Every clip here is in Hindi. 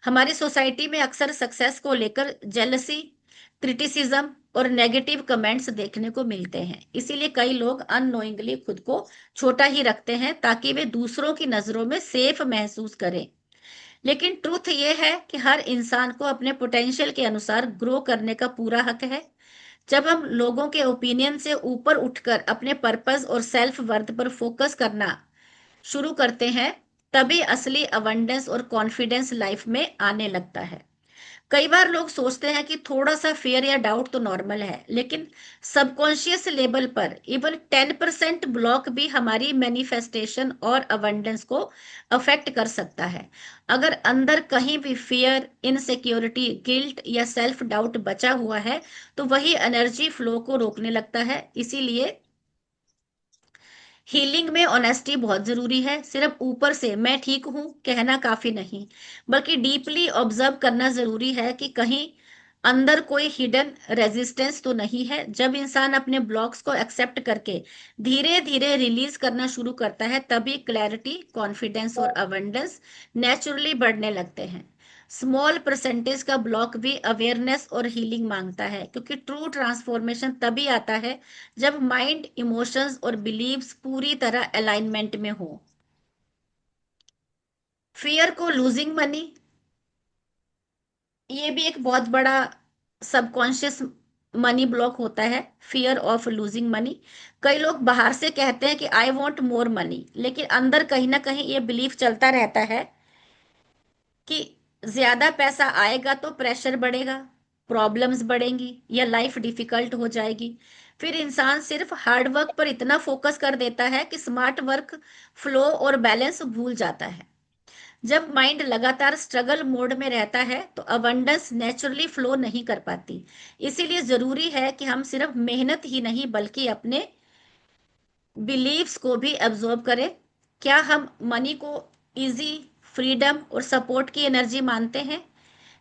हमारी सोसाइटी में अक्सर सक्सेस को लेकर जेलसी, क्रिटिसिज्म और नेगेटिव कमेंट्स देखने को मिलते हैं। इसीलिए कई लोग अननोइंगली खुद को छोटा ही रखते हैं ताकि वे दूसरों की नजरों में सेफ महसूस करें। लेकिन ट्रूथ ये है कि हर इंसान को अपने पोटेंशियल के अनुसार ग्रो करने का पूरा हक है। जब हम लोगों के ओपिनियन से ऊपर उठकर अपने पर्पस और सेल्फ वर्थ पर फोकस करना शुरू करते हैं, तभी असली अबंडेंस और कॉन्फिडेंस लाइफ में आने लगता है। कई बार लोग सोचते हैं कि थोड़ा सा फियर या डाउट तो नॉर्मल है, लेकिन सबकॉन्शियस लेवल पर इवन 10% ब्लॉक भी हमारी मैनिफेस्टेशन और अबंडेंस को अफेक्ट कर सकता है। अगर अंदर कहीं भी फियर, इनसिक्योरिटी, गिल्ट या सेल्फ डाउट बचा हुआ है, तो वही एनर्जी फ्लो को रोकने लगता है। इसीलिए हीलिंग में ऑनेस्टी बहुत जरूरी है। सिर्फ ऊपर से मैं ठीक हूं कहना काफी नहीं, बल्कि डीपली ऑब्जर्व करना जरूरी है कि कहीं अंदर कोई हिडन रेजिस्टेंस तो नहीं है। जब इंसान अपने ब्लॉक्स को एक्सेप्ट करके धीरे धीरे रिलीज करना शुरू करता है, तभी क्लैरिटी, कॉन्फिडेंस और अबंडेंस नेचुरली बढ़ने लगते हैं। स्मॉल परसेंटेज का ब्लॉक भी अवेयरनेस और हीलिंग मांगता है, क्योंकि ट्रू ट्रांसफॉर्मेशन तभी आता है जब माइंड, इमोशंस और बिलीव्स पूरी तरह अलाइनमेंट में हो। फियर को लूजिंग मनी, ये भी एक बहुत बड़ा सबकॉन्शियस मनी ब्लॉक होता है। Fear of losing money. कई लोग बाहर से कहते हैं कि आई वॉन्ट मोर मनी, लेकिन अंदर कहीं ना कहीं ये बिलीफ चलता रहता है कि ज्यादा पैसा आएगा तो प्रेशर बढ़ेगा, प्रॉब्लम्स बढ़ेंगी या लाइफ डिफिकल्ट हो जाएगी। फिर इंसान सिर्फ हार्ड वर्क पर इतना फोकस कर देता है कि स्मार्ट वर्क, फ्लो और बैलेंस भूल जाता है। जब माइंड लगातार स्ट्रगल मोड में रहता है तो अबंडेंस नेचुरली फ्लो नहीं कर पाती। इसीलिए जरूरी है कि हम सिर्फ मेहनत ही नहीं बल्कि अपने बिलीव्स को भी एब्जॉर्ब करें। क्या हम मनी को इजी, फ्रीडम और सपोर्ट की एनर्जी मानते हैं,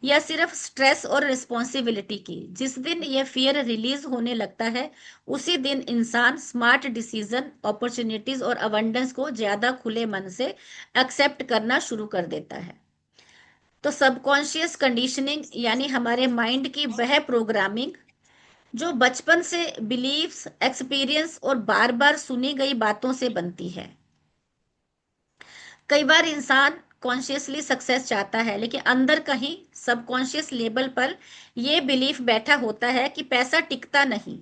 या सिर्फ स्ट्रेस और रिस्पॉन्सिबिलिटी की? जिस दिन ये फियर रिलीज होने लगता है, उसी दिन इंसान स्मार्ट डिसीजन, अपॉर्चुनिटीज और अबंडेंस को ज्यादा खुले मन से एक्सेप्ट करना शुरू कर देता है। तो सबकॉन्शियस कंडीशनिंग यानी हमारे माइंड की वह प्रोग्रामिंग जो बचपन से बिलीव्स, एक्सपीरियंस और बार बार सुनी गई बातों से बनती है। कई बार इंसान कॉन्शियसली सक्सेस चाहता है, लेकिन अंदर कहीं सबकॉन्शियस लेवल पर यह बिलीफ बैठा होता है कि पैसा टिकता नहीं,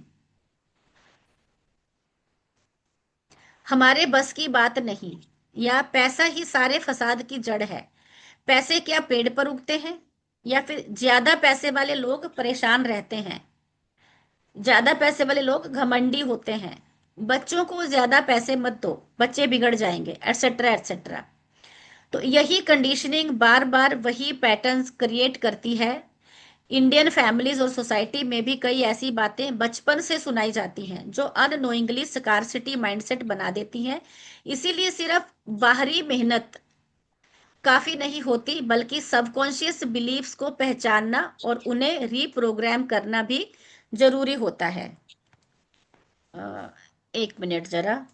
हमारे बस की बात नहीं, या पैसा ही सारे फसाद की जड़ है। पैसे क्या पेड़ पर उगते हैं, या फिर ज्यादा पैसे वाले लोग परेशान रहते हैं, ज्यादा पैसे वाले लोग घमंडी होते हैं, बच्चों को ज्यादा पैसे मत दो, बच्चे बिगड़ जाएंगे, एटसेट्रा एटसेट्रा। तो यही कंडीशनिंग बार बार वही पैटर्न्स क्रिएट करती है। इंडियन फैमिलीज और सोसाइटी में भी कई ऐसी बातें बचपन से सुनाई जाती हैं जो अननोइंगली स्कार्सिटी माइंडसेट बना देती हैं। इसीलिए सिर्फ बाहरी मेहनत काफी नहीं होती, बल्कि सबकॉन्शियस बिलीफ्स को पहचानना और उन्हें रीप्रोग्राम करना भी जरूरी होता है। अ, एक मिनट जरा।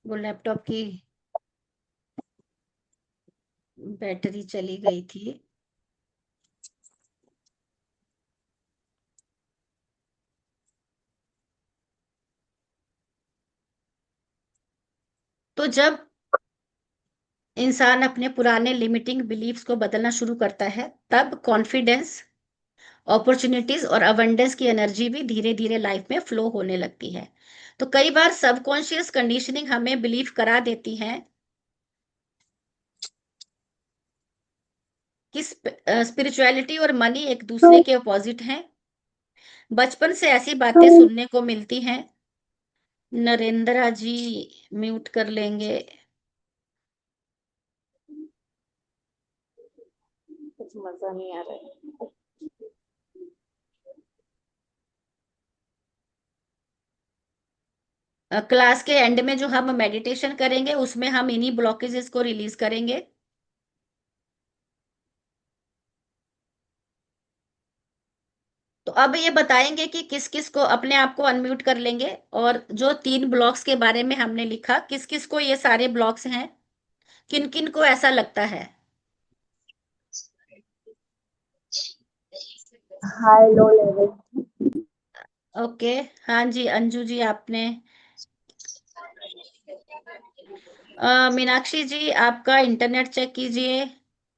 वो लैपटॉप की बैटरी चली गई थी। तो जब इंसान अपने पुराने लिमिटिंग बिलीफ्स को बदलना शुरू करता है, तब कॉन्फिडेंस, अपॉर्चुनिटीज और अबंडेंस की एनर्जी भी धीरे धीरे लाइफ में फ्लो होने लगती है। तो कई बार सबकॉन्शियस कंडीशनिंग हमें बिलीव करा देती है कि स्पिरिचुअलिटी और मनी एक तो दूसरे के अपोजिट हैं। बचपन से ऐसी बातें तो सुनने को मिलती हैं। नरेंद्रा जी म्यूट कर लेंगे। कुछ मजा नहीं आ रहा है। क्लास के एंड में जो हम मेडिटेशन करेंगे उसमें हम इन्हीं ब्लॉकेजेस को रिलीज करेंगे। तो अब ये बताएंगे कि किस किस को अपने आप को अनम्यूट कर लेंगे, और जो 3 ब्लॉक्स के बारे में हमने लिखा, किस किस को ये सारे ब्लॉक्स हैं, किन किन को ऐसा लगता है। High low level. ओके। हाँ जी अंजू जी आपने। मीनाक्षी जी आपका इंटरनेट चेक कीजिए।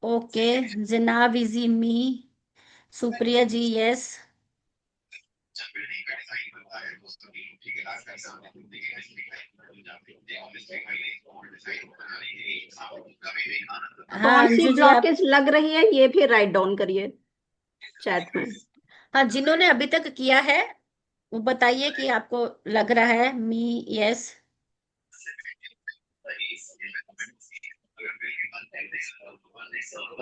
ओके। जिनाब इजी मी। सुप्रिया जी यस। हाँ कौन सी अंजू जी आप। ब्लॉकेज लग रही है ये भी राइट डाउन करिए चैट में। हाँ जिन्होंने अभी तक किया है वो बताइए कि आपको लग रहा है। Me yes.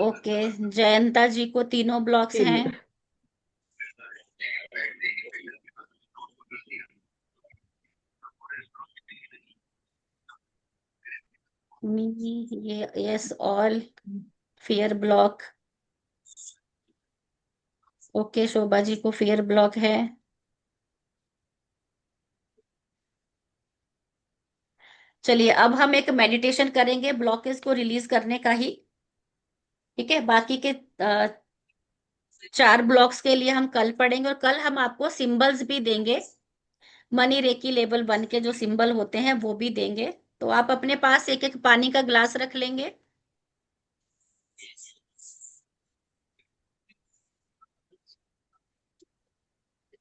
Okay. Jayanta ji को तीनों ब्लॉक्स हैं। तीन। मी ये yes all. Fear block. Okay Shobha ji को फियर ब्लॉक है। चलिए अब हम एक मेडिटेशन करेंगे ब्लॉकेज को रिलीज करने का ही। ठीक है, बाकी के 4 ब्लॉक्स के लिए हम कल पढ़ेंगे, और कल हम आपको सिंबल्स भी देंगे। मनी रेकी लेवल 1 के जो सिंबल होते हैं वो भी देंगे। तो आप अपने पास एक एक पानी का ग्लास रख लेंगे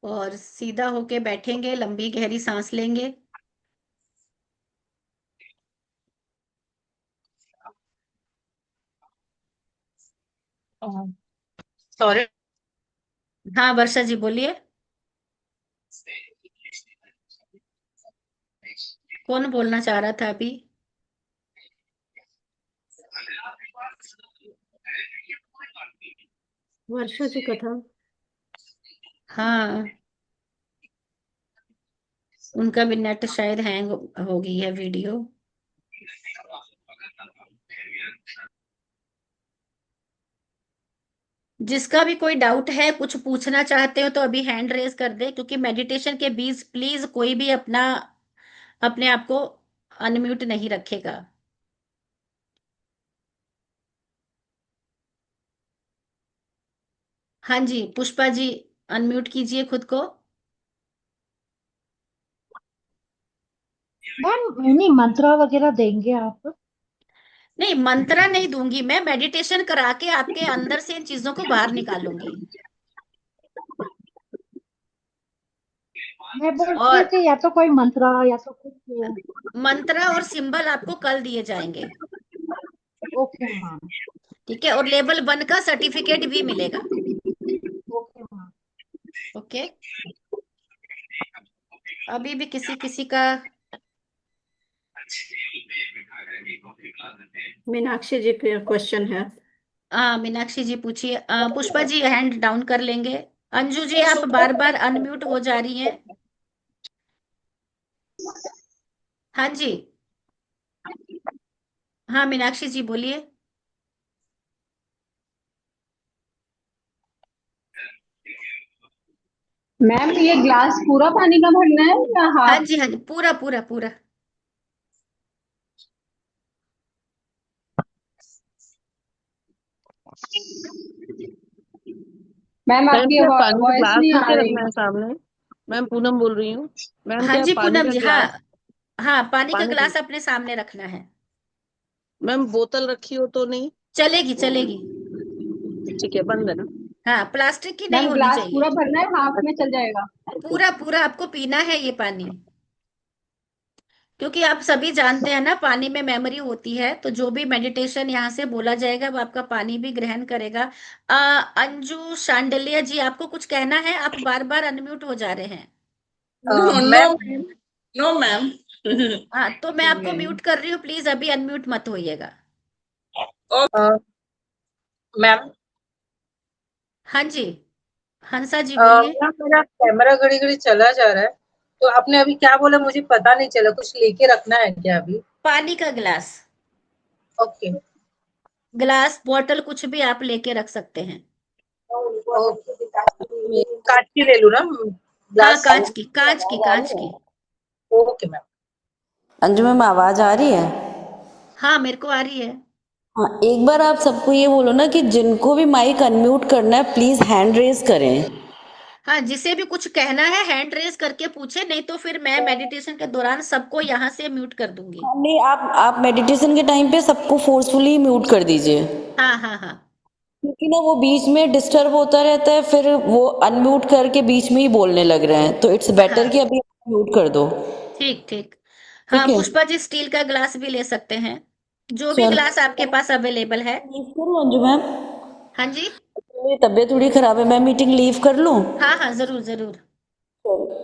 और सीधा होके बैठेंगे, लंबी गहरी सांस लेंगे। सॉरी। हाँ वर्षा जी बोलिए। कौन बोलना चाह रहा था अभी? वर्षा जी का था। हाँ उनका भी नेट शायद हैंग हो गई है वीडियो। जिसका भी कोई डाउट है, कुछ पूछना चाहते हो तो अभी हैंड रेज कर दे, क्योंकि मेडिटेशन के बीच प्लीज कोई भी अपने आप को अनम्यूट नहीं रखेगा। हाँ जी पुष्पा जी अनम्यूट कीजिए खुद को। मैम नहीं मंत्रा वगैरह देंगे आप? नहीं मंत्रा नहीं दूंगी, मैं मेडिटेशन करा के आपके अंदर से इन चीजों को बाहर निकालूंगी। मैं बोल रही हूँ और कि या तो कोई मंत्रा या तो कुछ। मंत्रा और सिंबल आपको कल दिए जाएंगे। Okay ma'am. ठीक है, और लेवल 1 का सर्टिफिकेट भी मिलेगा। Okay ma'am. ओके। अभी भी किसी किसी का। मीनाक्षी जी का क्वेश्चन है। हाँ मीनाक्षी जी पूछिए। पुष्पा जी हैंड डाउन कर लेंगे। अंजू जी आप बार बार अनम्यूट हो जा रही हैं। हाँ जी। हाँ मीनाक्षी जी बोलिए। मैम ये ग्लास पूरा पानी का भरना है या हाँ हाफ? जी हाँ जी पूरा पूरा पूरा। मैम मैम आपकी क्या पानी का वॉइस ग्लास नहीं आ लेके रही। रखना है सामने? मैम पूनम बोल रही हूँ। मैम हाँ क्या जी पानी पूनम का जी हाँ। ग्लास? हाँ पानी का पानी का। ग्लास अपने सामने रखना है। मैम बोतल रखी हो तो नहीं? चलेगी चलेगी। ठीक है, बंद है ना? हाँ प्लास्टिक की नहीं मैम होनी ग्लास पूरा चाहिए। भरना है हाफ में अच्छा। चल जाएगा? पूरा पूरा आपको पीना है ये पानी। क्योंकि आप सभी जानते हैं ना, पानी में मेमोरी होती है, तो जो भी मेडिटेशन यहाँ से बोला जाएगा वो आपका पानी भी ग्रहण करेगा। अंजू शांडिल्य जी, आपको कुछ कहना है? आप बार बार अनम्यूट हो जा रहे हैं। No ma'am ma'am, no ma'am. हाँ, तो मैं आपको म्यूट कर रही हूँ, प्लीज अभी अनम्यूट मत होइएगा। मैम हाँ जी, हंसा जी बोलिए। मैम मेरा कैमरा घड़ी घड़ी चला जा रहा है, तो आपने अभी क्या बोला मुझे पता नहीं चला, कुछ लेके रखना है क्या अभी? पानी का गिलास, ओके गिलास, बॉटल, कुछ भी आप लेके रख सकते हैं। काट के ले लूँ ना हाँ, ग्लास? कांच की, कांच की, कांच की। Okay ma'am. अंजू मैम आवाज आ रही है? हाँ, मेरे को आ रही है। हाँ, एक बार आप सबको ये बोलो ना कि जिनको भी माइक अनम्यूट करना है प्लीज हैंड रेज करें। हाँ, जिसे भी कुछ कहना है हैंड रेज करके पूछे, नहीं तो फिर मैं मेडिटेशन के दौरान सबको यहाँ से म्यूट कर दूंगी। नहीं, आप मेडिटेशन के टाइम पे सबको फोर्सफुली म्यूट कर दीजिए, हाँ हाँ हाँ, क्योंकि ना वो बीच में डिस्टर्ब होता रहता है, फिर वो अनम्यूट करके बीच में ही बोलने लग रहे हैं, तो इट्स बेटर कि हाँ, अभी म्यूट कर दो। ठीक ठीक। हाँ, ठीक है, पुष्पा जी स्टील का ग्लास भी ले सकते हैं, जो भी चलो ग्लास आपके पास अवेलेबल है। लीव करूँ अंजू मैम? हाँ जी, मेरी तबीयत थोड़ी खराब है, मैं मीटिंग लीव कर लूँ? हाँ हाँ, जरूर जरूर।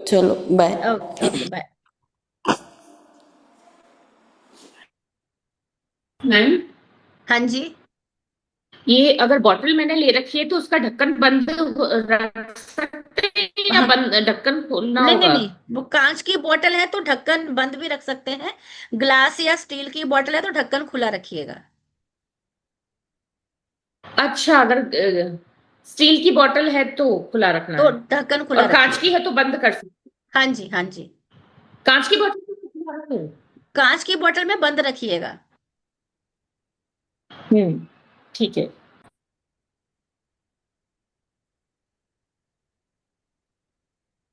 चलो bye. Okay okay, bye. Ma'am, हाँ जी, ये अगर बॉटल मैंने ले रखी है तो उसका ढक्कन बंद रख सकते हैं या हाँ, बंद ढक्कन खोलना नहीं नहीं होगा? नहीं, वो कांच की बोतल है तो ढक्कन बंद भी रख सकते हैं। ग्लास या स्टील की बोतल है तो ढक्कन खुला रखिएगा। अच्छा, अगर स्टील की बोतल है तो खुला रखना तो है, ढक्कन खुला और कांच रखिएगा। की है तो बंद कर सकते। हाँ जी, हाँ जी, कांच की बोतल तो खुला रखूं? कांच की बोतल में बंद रखिएगा। ठीक है।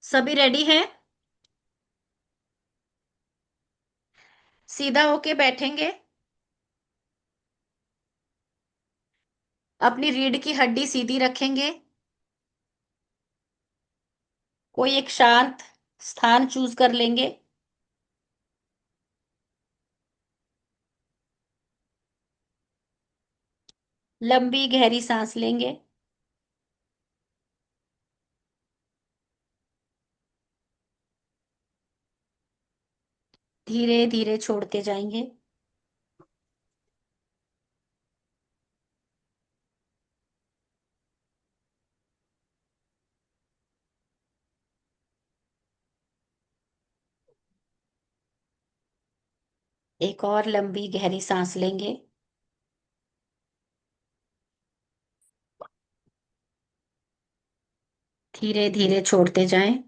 सभी रेडी हैं? सीधा होके बैठेंगे, अपनी रीढ़ की हड्डी सीधी रखेंगे, कोई एक शांत स्थान चूज कर लेंगे। लंबी गहरी सांस लेंगे। धीरे धीरे छोड़ते जाएंगे। एक और लंबी गहरी सांस लेंगे। धीरे धीरे छोड़ते जाएं।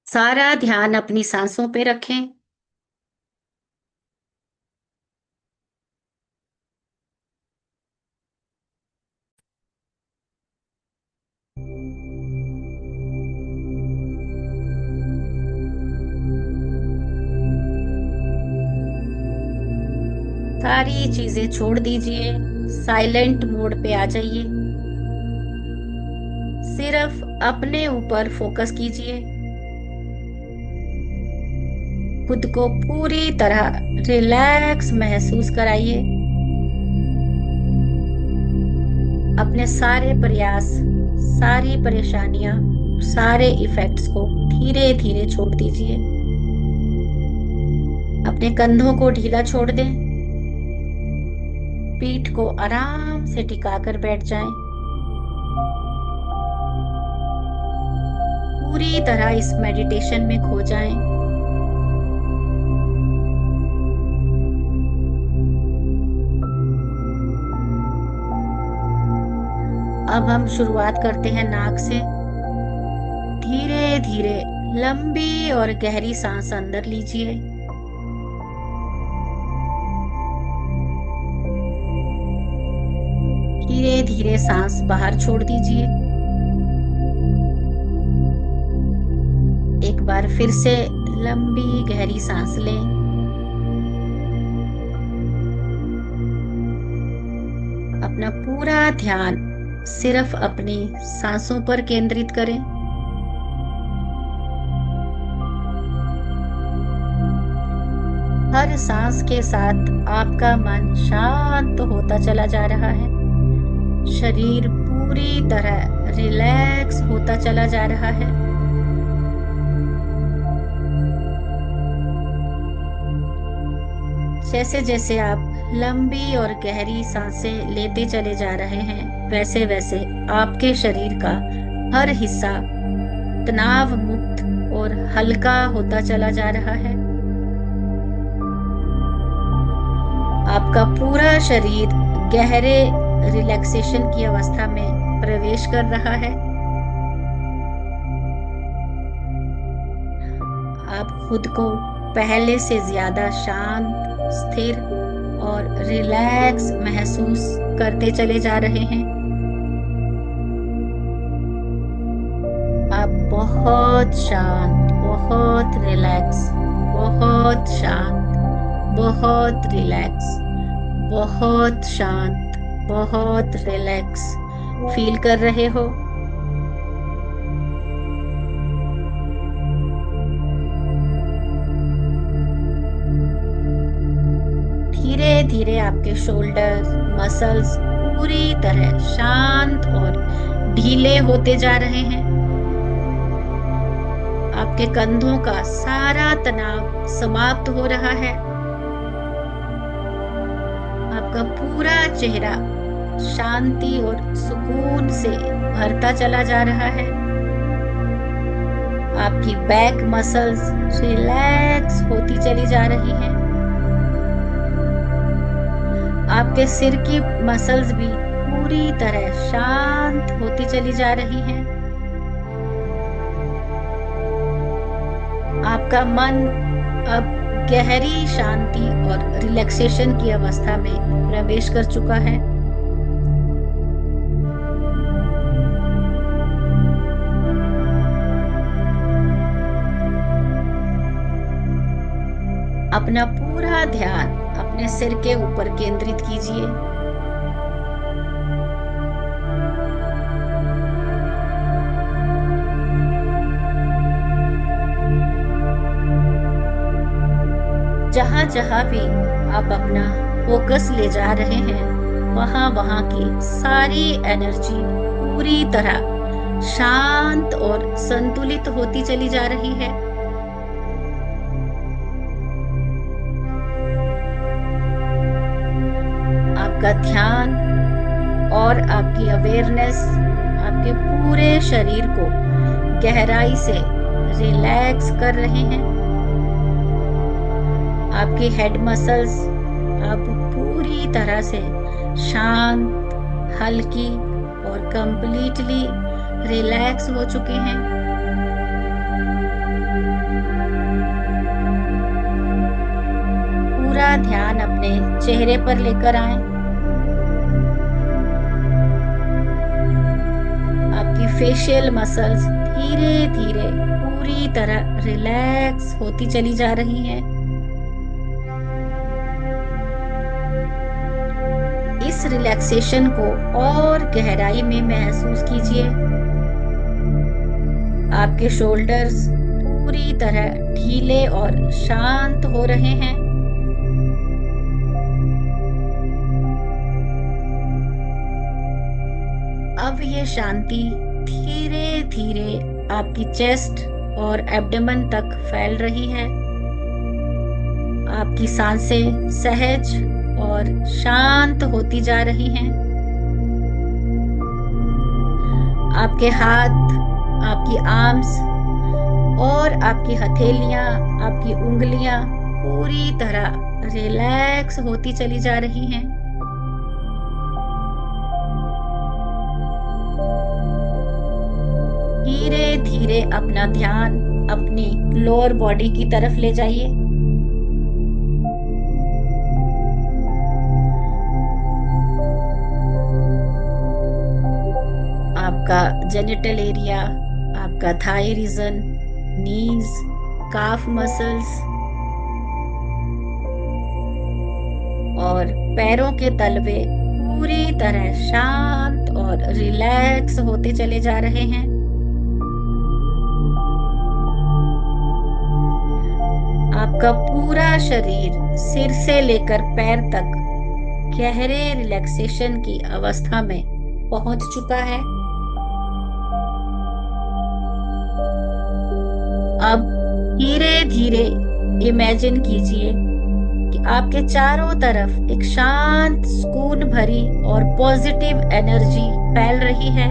सारा ध्यान अपनी सांसों पे रखें। सारी चीजें छोड़ दीजिए, साइलेंट मोड पे आ जाइए। सिर्फ अपने ऊपर फोकस कीजिए। खुद को पूरी तरह रिलैक्स महसूस कराइए। अपने सारे प्रयास, सारी परेशानियां, सारे इफेक्ट्स को धीरे धीरे छोड़ दीजिए। अपने कंधों को ढीला छोड़ दें। पीठ को आराम से टिकाकर बैठ जाएं। पूरी तरह इस मेडिटेशन में खो जाएं। अब हम शुरुआत करते हैं नाक से। धीरे धीरे लंबी और गहरी सांस अंदर लीजिए। धीरे धीरे सांस बाहर छोड़ दीजिए। एक बार फिर से लंबी गहरी सांस लें। अपना पूरा ध्यान सिर्फ अपनी सांसों पर केंद्रित करें। हर सांस के साथ आपका मन शांत होता चला जा रहा है। शरीर पूरी तरह रिलैक्स होता चला जा रहा है। जैसे जैसे आप लंबी और गहरी सांसें लेते चले जा रहे हैं, वैसे वैसे आपके शरीर का हर हिस्सा तनाव मुक्त और हल्का होता चला जा रहा है। आपका पूरा शरीर गहरे रिलैक्सेशन की अवस्था में प्रवेश कर रहा है। आप खुद को पहले से ज्यादा शांत, स्थिर और रिलैक्स महसूस करते चले जा रहे हैं। आप बहुत शांत, बहुत रिलैक्स, बहुत शांत, बहुत रिलैक्स, बहुत शांत, बहुत रिलैक्स फील कर रहे हो। धीरे धीरे आपके शोल्डर मसल्स पूरी तरह शांत और ढीले होते जा रहे हैं। आपके कंधों का सारा तनाव समाप्त हो रहा है। आपका पूरा चेहरा शांति और सुकून से भरता चला जा रहा है। आपकी बैक मसल्स रिलैक्स होती चली जा रही हैं। आपके सिर की मसल्स भी पूरी तरह शांत होती चली जा रही हैं। आपका मन अब गहरी शांति और रिलैक्सेशन की अवस्था में प्रवेश कर चुका है। अपना पूरा ध्यान अपने सिर के ऊपर केंद्रित कीजिए। जहां जहां भी आप अपना फोकस ले जा रहे हैं, वहां वहां की सारी एनर्जी पूरी तरह शांत और संतुलित होती चली जा रही है। आपका ध्यान और आपकी अवेयरनेस आपके पूरे शरीर को गहराई से रिलैक्स कर रहे हैं। आपकी हेड मसल्स अब पूरी तरह से शांत, हल्की और कंप्लीटली रिलैक्स हो चुके हैं। पूरा ध्यान अपने चेहरे पर लेकर आएं। आपकी फेशियल मसल्स धीरे धीरे पूरी तरह रिलैक्स होती चली जा रही हैं। इस रिलैक्सेशन को और गहराई में महसूस कीजिए। आपके शोल्डर्स पूरी तरह ढीले और शांत हो रहे हैं। अब ये शांति धीरे धीरे आपकी चेस्ट और एब्डोमेन तक फैल रही है। आपकी सांसें सहज और शांत होती जा रही हैं। आपके हाथ, आपकी आर्म्स और आपकी हथेलियां, आपकी उंगलियां पूरी तरह रिलैक्स होती चली जा रही हैं। धीरे धीरे अपना ध्यान अपनी लोअर बॉडी की तरफ ले जाइए। आपका जेनिटल एरिया, आपका थाई रीजन, नीज, काफ मसल्स और पैरों के तलवे पूरी तरह शांत और रिलैक्स होते चले जा रहे हैं। आपका पूरा शरीर सिर से लेकर पैर तक गहरे रिलैक्सेशन की अवस्था में पहुंच चुका है। अब धीरे धीरे इमेजिन कीजिए कि आपके चारों तरफ एक शांत, सुकून भरी और पॉजिटिव एनर्जी फैल रही है।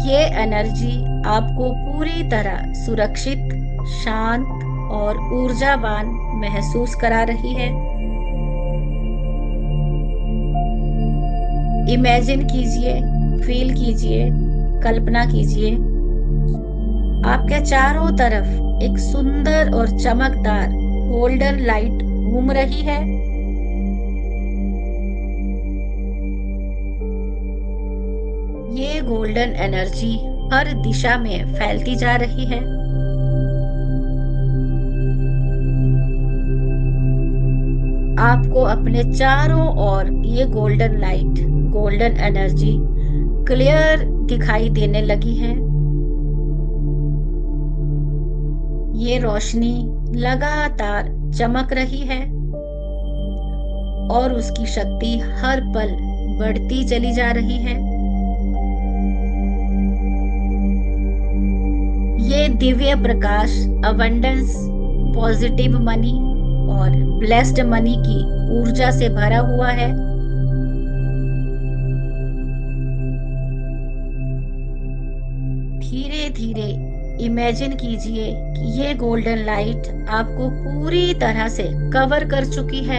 ये एनर्जी आपको पूरी तरह सुरक्षित, शांत और ऊर्जावान महसूस करा रही है। इमेजिन कीजिए, फील कीजिए, कल्पना कीजिए, आपके चारों तरफ एक सुंदर और चमकदार गोल्डन लाइट घूम रही है। ये गोल्डन एनर्जी हर दिशा में फैलती जा रही है। आपको अपने चारों ओर ये golden light, golden energy clear दिखाई देने लगी है। ये रोशनी लगातार चमक रही है और उसकी शक्ति हर पल बढ़ती चली जा रही है। ये Divya Prakash abundance, positive money और ब्लेस्ड मनी की ऊर्जा से भरा हुआ है। धीरे धीरे इमेजिन कीजिए कि ये गोल्डन लाइट आपको पूरी तरह से कवर कर चुकी है।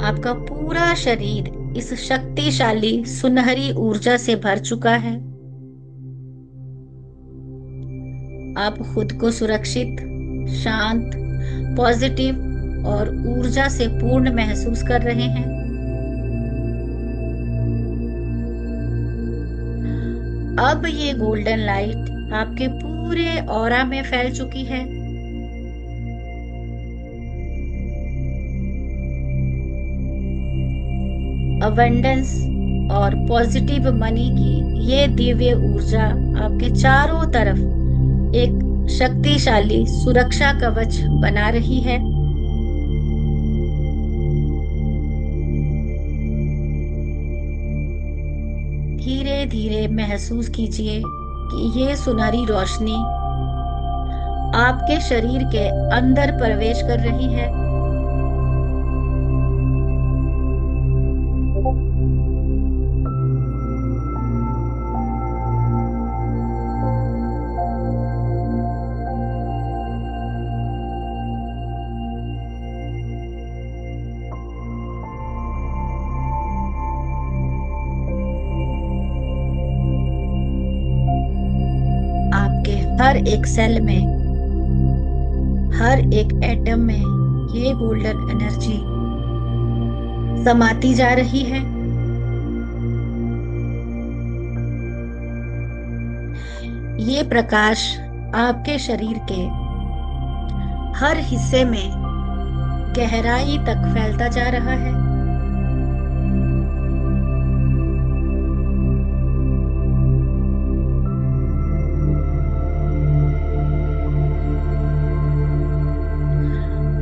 आपका पूरा शरीर इस शक्तिशाली सुनहरी ऊर्जा से भर चुका है। आप खुद को सुरक्षित, शांत, पॉजिटिव और ऊर्जा से पूर्ण महसूस कर रहे हैं। अब ये गोल्डन लाइट आपके पूरे ऑरा में फैल चुकी है। अबंडेंस और पॉजिटिव मनी की ये दिव्य ऊर्जा आपके चारों तरफ एक शक्तिशाली सुरक्षा कवच बना रही है। धीरे धीरे महसूस कीजिए कि ये सुनहरी रोशनी आपके शरीर के अंदर प्रवेश कर रही है। हर एक सेल में, हर एक एटम में ये गोल्डन एनर्जी समाती जा रही है। ये प्रकाश आपके शरीर के हर हिस्से में गहराई तक फैलता जा रहा है।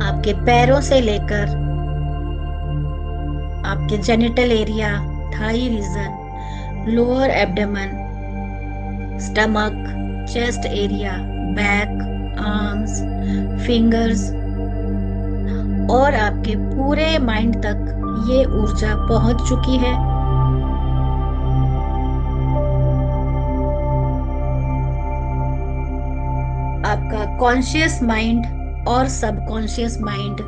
आपके पैरों से लेकर आपके genital area, thigh region, lower abdomen, stomach, chest area, back, arms, fingers और आपके पूरे माइंड तक ये ऊर्जा पहुंच चुकी है। आपका कॉन्शियस माइंड और सबकॉन्शियस माइंड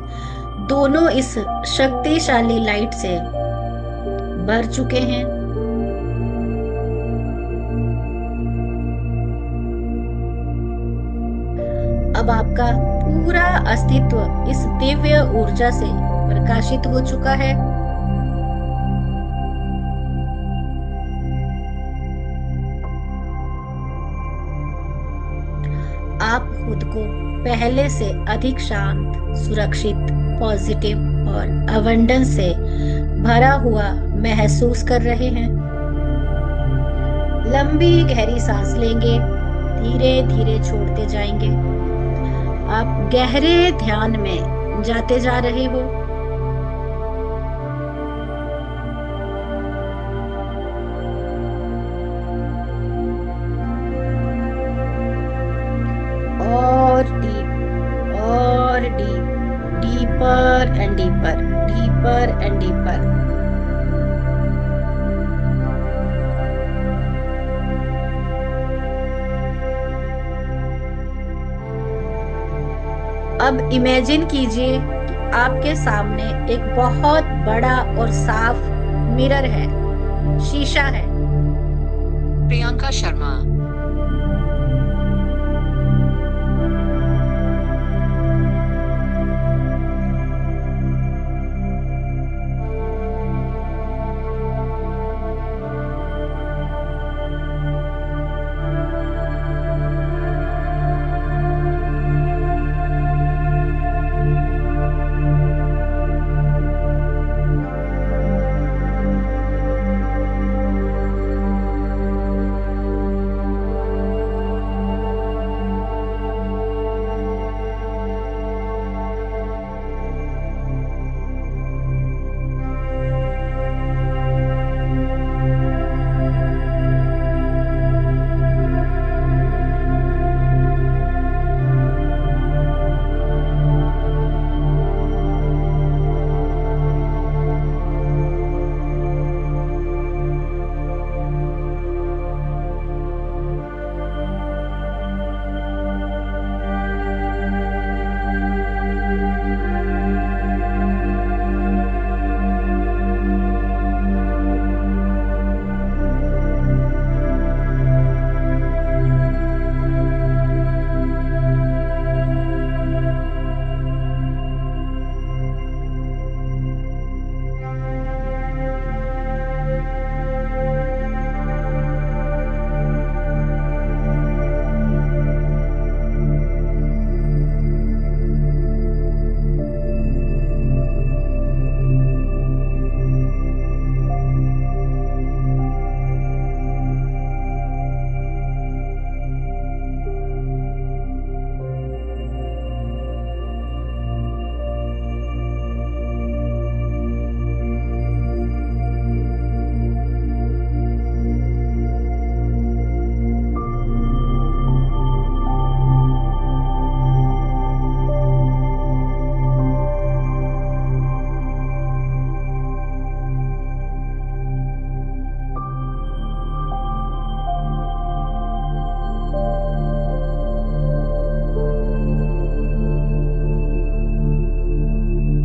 दोनों इस शक्तिशाली लाइट से भर चुके हैं। अब आपका पूरा अस्तित्व इस दिव्य ऊर्जा से प्रकाशित हो चुका है। खुद को पहले से अधिक शांत, सुरक्षित, पॉजिटिव और अबंडेंस से भरा हुआ महसूस कर रहे हैं। लंबी गहरी सांस लेंगे, धीरे धीरे छोड़ते जाएंगे। आप गहरे ध्यान में जाते जा रहे हो। और deep, deeper and deeper, deeper and deeper. अब इमेजिन कीजिए कि आपके सामने एक बहुत बड़ा और साफ मिरर है, शीशा है। प्रियंका शर्मा।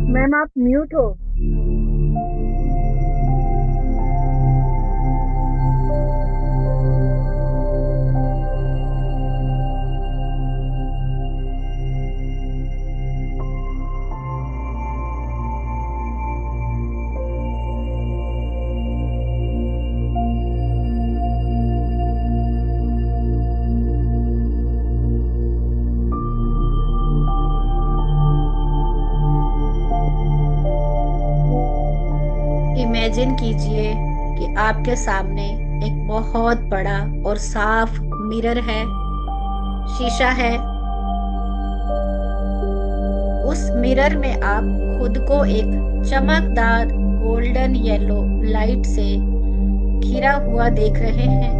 मैम आप म्यूट हो। इमेजिन कीजिए कि आपके सामने एक बहुत बड़ा और साफ मिरर है, शीशा है। उस मिरर में आप खुद को एक चमकदार गोल्डन येलो लाइट से घिरा हुआ देख रहे हैं।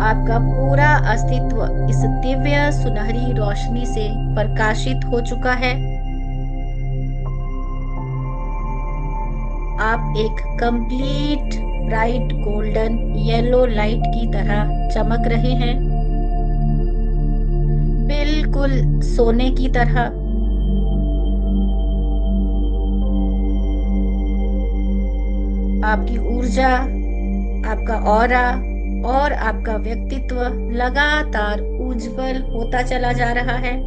आपका पूरा अस्तित्व इस दिव्य सुनहरी रोशनी से प्रकाशित हो चुका है। आप एक complete bright golden yellow light की तरह चमक रहे हैं, बिल्कुल सोने की तरह। आपकी ऊर्जा, आपका ऑरा और आपका व्यक्तित्व लगातार उज्जवल होता चला जा रहा है।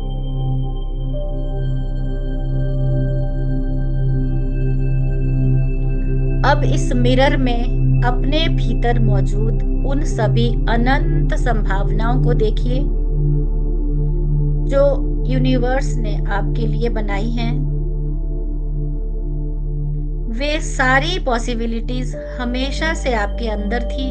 अब इस मिरर में अपने भीतर मौजूद उन सभी अनंत संभावनाओं को देखिए जो यूनिवर्स ने आपके लिए बनाई हैं, वे सारी पॉसिबिलिटीज हमेशा से आपके अंदर थी,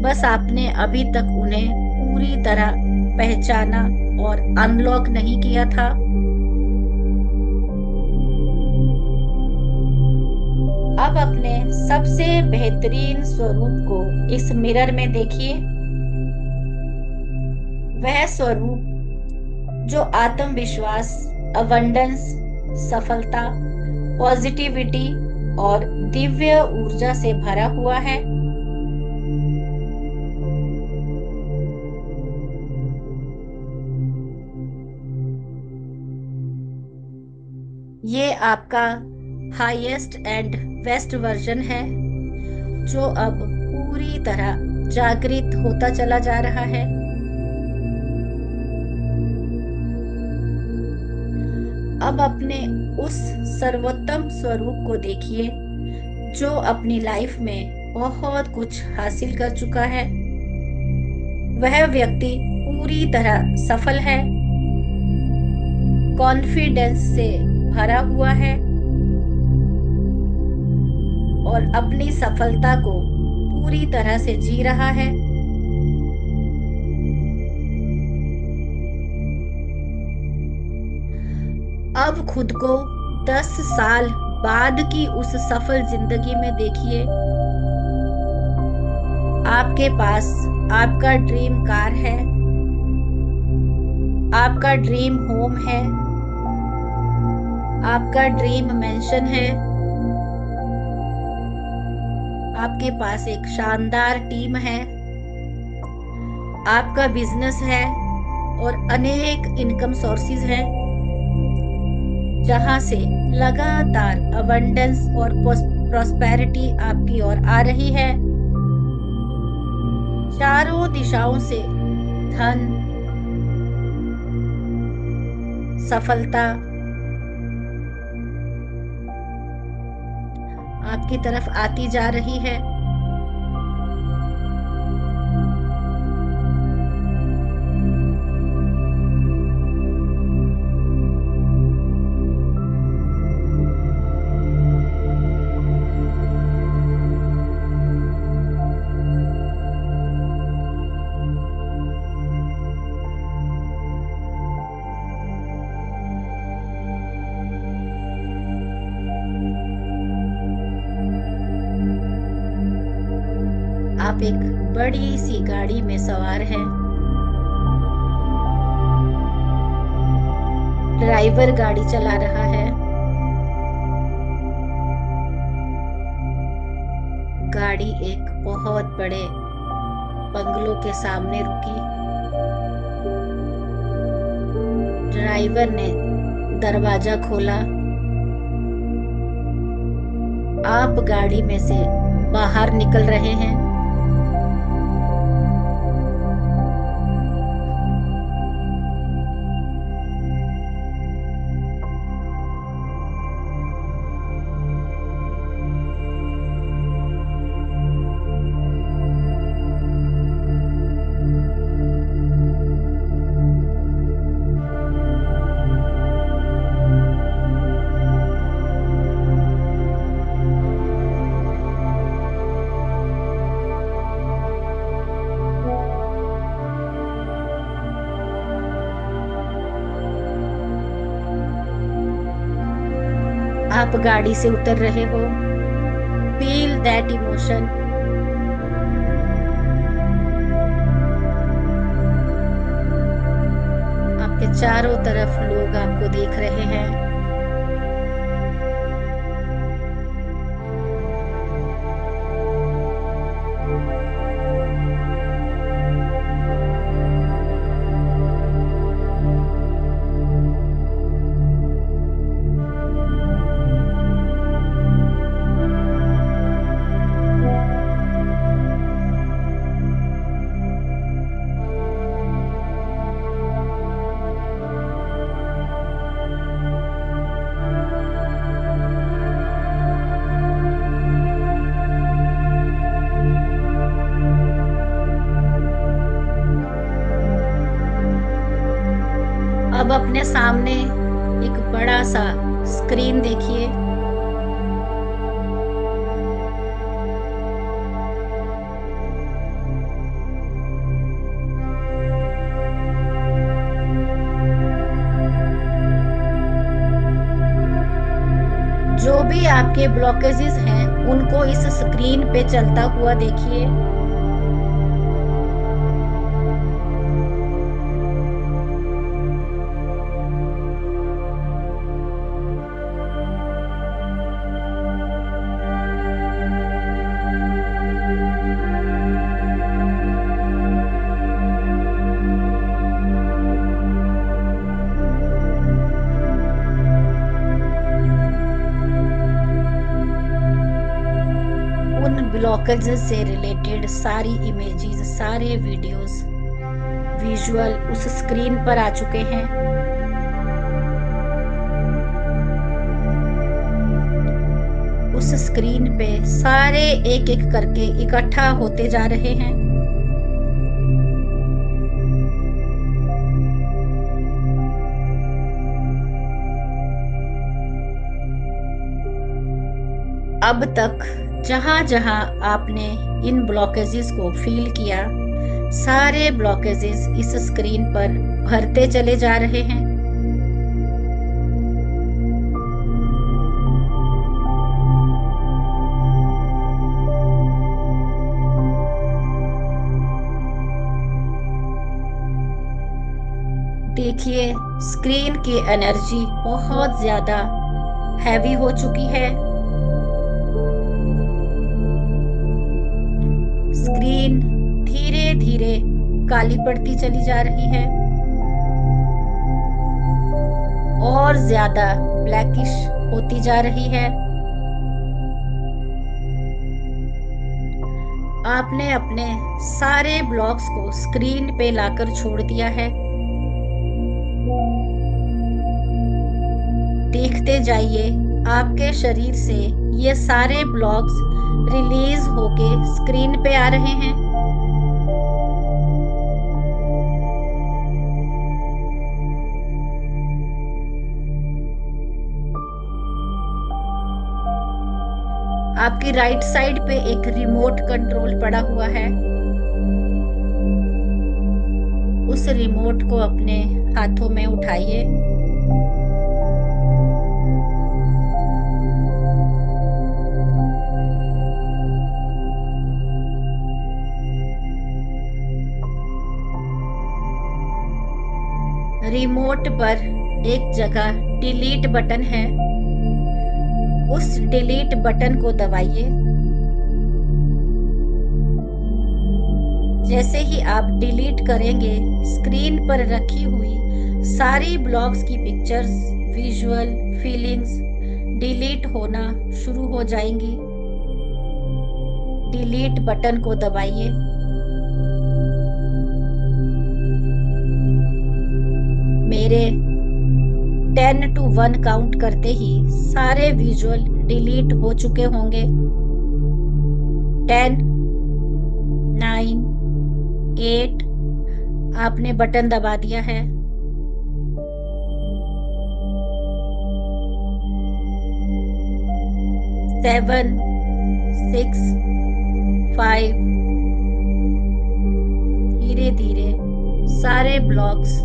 बस आपने अभी तक उन्हें पूरी तरह पहचाना और अनलॉक नहीं किया था। अब अपने सबसे बेहतरीन स्वरूप को इस मिरर में देखिए। वह स्वरूप जो आत्मविश्वास, अबंडेंस, सफलता, पॉजिटिविटी और दिव्य ऊर्जा से भरा हुआ है। ये आपका हाईएस्ट एंड बेस्ट वर्जन है, जो अब पूरी तरह जागृत होता चला जा रहा है। अब अपने उस सर्वोत्तम स्वरूप को देखिए जो अपनी लाइफ में बहुत कुछ हासिल कर चुका है। वह व्यक्ति पूरी तरह सफल है, कॉन्फिडेंस से भरा हुआ है और अपनी सफलता को पूरी तरह से जी रहा है। अब खुद को 10 साल बाद की उस सफल जिंदगी में देखिए। आपके पास आपका ड्रीम कार है, आपका ड्रीम होम है, आपका ड्रीम मेंशन है, आपके पास एक शानदार टीम है, आपका बिजनेस है और अनेक इनकम सोर्सेज हैं, जहां से लगातार अबंडेंस और प्रॉस्पेरिटी आपकी ओर आ रही है। चारों दिशाओं से धन, सफलता आपकी तरफ आती जा रही है। आप एक बड़ी सी गाड़ी में सवार हैं। ड्राइवर गाड़ी चला रहा है। गाड़ी एक बहुत बड़े बंगलों के सामने रुकी। ड्राइवर ने दरवाजा खोला। आप गाड़ी में से बाहर निकल रहे हैं। आप गाड़ी से उतर रहे हो। Feel that emotion. आपके चारों तरफ लोग आपको देख रहे हैं। अब अपने सामने एक बड़ा सा स्क्रीन देखिए। जो भी आपके ब्लॉकेजेस हैं उनको इस स्क्रीन पे चलता हुआ देखिए। उन ब्लॉकेजेस से रिलेटेड सारी इमेजेस, सारे वीडियोस, विजुअल उस स्क्रीन पर आ चुके हैं। उस स्क्रीन पे सारे एक एक करके इकट्ठा होते जा रहे हैं। अब तक जहां जहां आपने इन ब्लॉकेजेस को फील किया, सारे ब्लॉकेजेस इस स्क्रीन पर भरते चले जा रहे हैं। देखिए, स्क्रीन की एनर्जी बहुत ज्यादा हैवी हो चुकी है। स्क्रीन धीरे धीरे काली पड़ती चली जा रही है और ज्यादा ब्लैकिश होती जा रही है। आपने अपने सारे ब्लॉक्स को स्क्रीन पे लाकर छोड़ दिया है। देखते जाइए, आपके शरीर से ये सारे ब्लॉक्स रिलीज होके स्क्रीन पे आ रहे हैं। आपकी राइट साइड पे एक रिमोट कंट्रोल पड़ा हुआ है। उस रिमोट को अपने हाथों में उठाइए। रिमोट पर एक जगह डिलीट बटन है, उस डिलीट बटन को दबाइए। जैसे ही आप डिलीट करेंगे, स्क्रीन पर रखी हुई सारी ब्लॉग्स की पिक्चर्स, विजुअल, फीलिंग्स डिलीट होना शुरू हो जाएंगी। डिलीट बटन को दबाइए। मेरे 10 to 1 काउंट करते ही सारे विजुअल डिलीट हो चुके होंगे। 10, 9, 8, आपने बटन दबा दिया है। 7, 6, 5, धीरे धीरे सारे ब्लॉक्स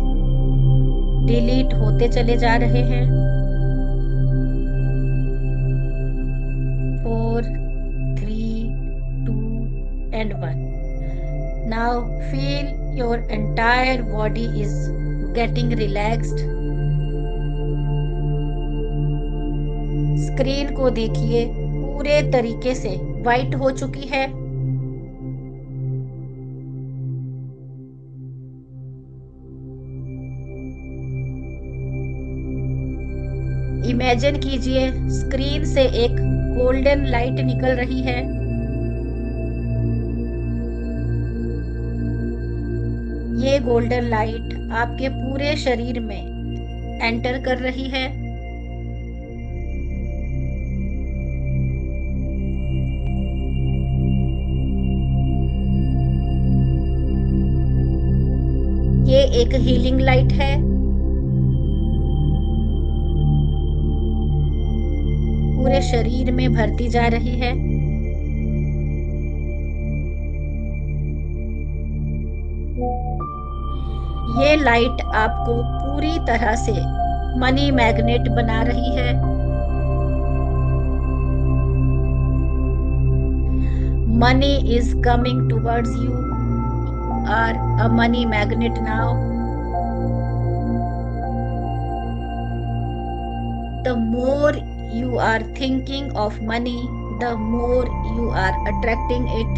डिलीट होते चले जा रहे हैं। 4, 3, 2 and 1. Now feel your entire body is getting relaxed. Screen को देखिए, पूरे तरीके से वाइट हो चुकी है। इमेजिन कीजिए, स्क्रीन से एक गोल्डन लाइट निकल रही है। ये गोल्डन लाइट आपके पूरे शरीर में एंटर कर रही है। ये एक हीलिंग लाइट है। शरीर में भरती जा रही है। ये लाइट आपको पूरी तरह से मनी मैग्नेट बना रही है। Money is coming towards you are a money magnet now. The more you are thinking of money, the more you are attracting it.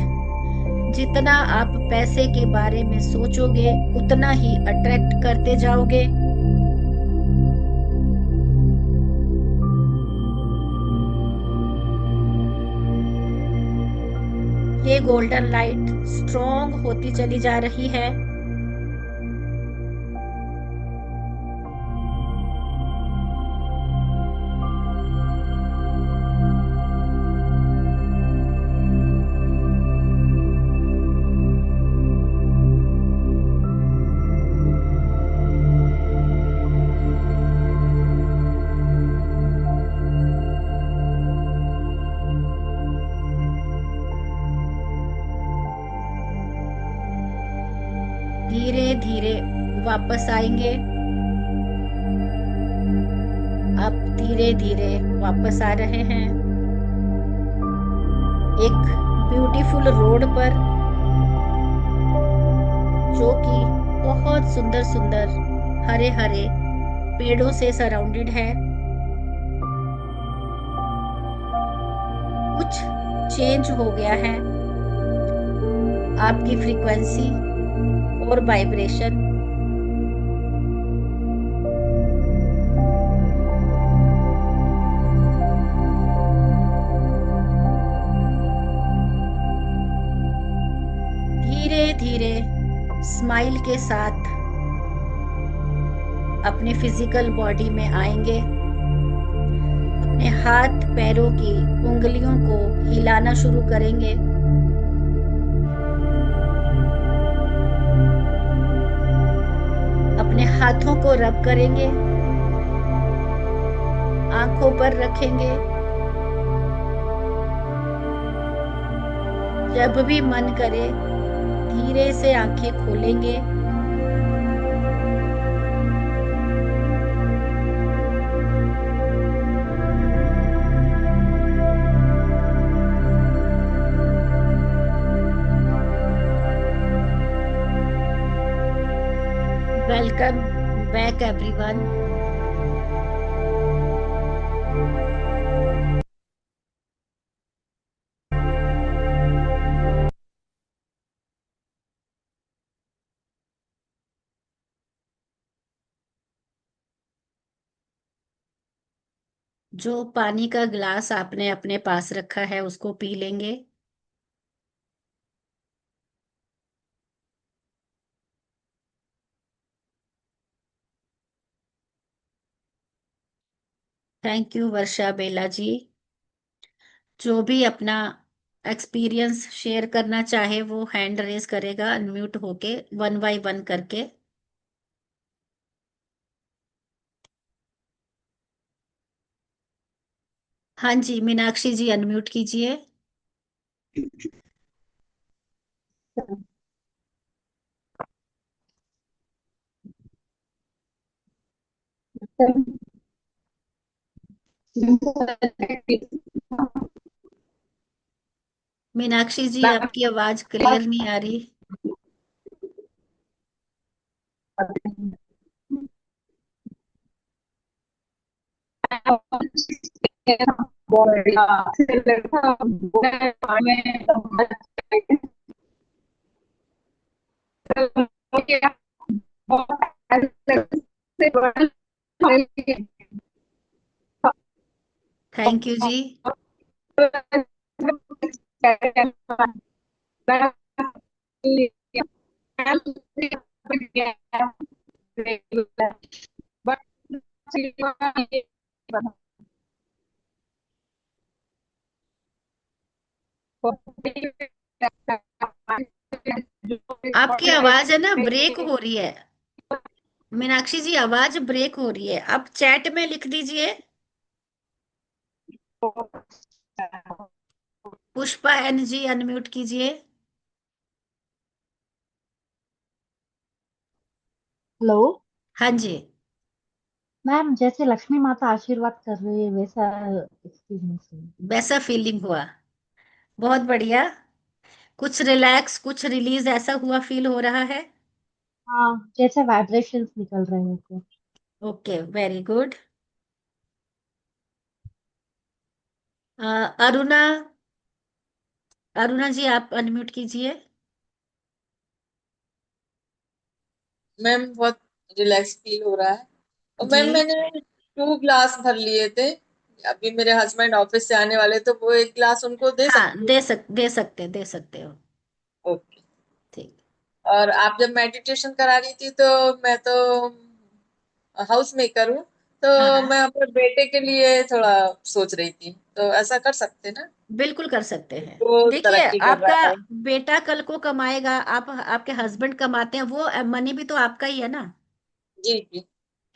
जितना आप पैसे के बारे में सोचोगे उतना ही अट्रैक्ट करते जाओगे। ये गोल्डन लाइट स्ट्रॉन्ग होती चली जा रही है। धीरे धीरे वापस आएंगे। आप धीरे धीरे वापस आ रहे हैं एक ब्यूटीफुल रोड पर, जो कि बहुत सुंदर सुंदर हरे हरे पेड़ों से सराउंडेड है। कुछ चेंज हो गया है आपकी फ्रीक्वेंसी और वाइब्रेशन। धीरे धीरे स्माइल के साथ अपने फिजिकल बॉडी में आएंगे। अपने हाथ पैरों की उंगलियों को हिलाना शुरू करेंगे। अपने हाथों को रब करेंगे, आंखों पर रखेंगे। जब भी मन करे धीरे से आंखें खोलेंगे। Welcome back everyone. जो पानी का ग्लास आपने अपने पास रखा है उसको पी लेंगे। थैंक यू वर्षा बेला जी। जो भी अपना एक्सपीरियंस शेयर करना चाहे वो हैंड रेज करेगा अनम्यूट होके, 1 बाय 1 करके। हाँ जी, मीनाक्षी जी अनम्यूट कीजिए। मीनाक्षी जी आपकी आवाज क्लियर नहीं आ रही। थैंक यू जी। आपकी आवाज है ना ब्रेक हो रही है मीनाक्षी जी, आवाज ब्रेक हो रही है। आप चैट में लिख दीजिए। पुष्पा एन जी अनम्यूट कीजिए। हेलो हाँ जी। मैम, जैसे लक्ष्मी माता आशीर्वाद कर रही है वैसा एक्सपीरियंस है। वैसा फीलिंग हुआ। बहुत बढ़िया। कुछ रिलैक्स कुछ रिलीज ऐसा हुआ फील हो रहा है। हाँ, जैसे वाइब्रेशंस निकल रहे हैं तो। Okay, very good. Aruna, Aruna ji आप अनम्यूट कीजिए। मैम बहुत रिलैक्स फील हो रहा है। और जी। मैम मैंने 2 ग्लास भर लिए थे। अभी मेरे हस्बैंड ऑफिस से आने वाले, तो वो 1 ग्लास उनको दे हाँ, सकती हूँ? दे सकते हो। ओके। ठीक। और आप जब मेडिटेशन करा रही थी, तो मैं तो हाउस मेकर हूँ, तो हाँ हाँ, मैं अपने बेटे के लिए थोड़ा सोच रही थी, तो ऐसा कर सकते ना? बिल्कुल कर सकते हैं। वो देखिए, तरक्की कर आपका रहा है। बेटा कल को कमाएगा, आप आपके हस्बैंड कमाते हैं, वो मनी भी तो आपका ही है ना। जी जी।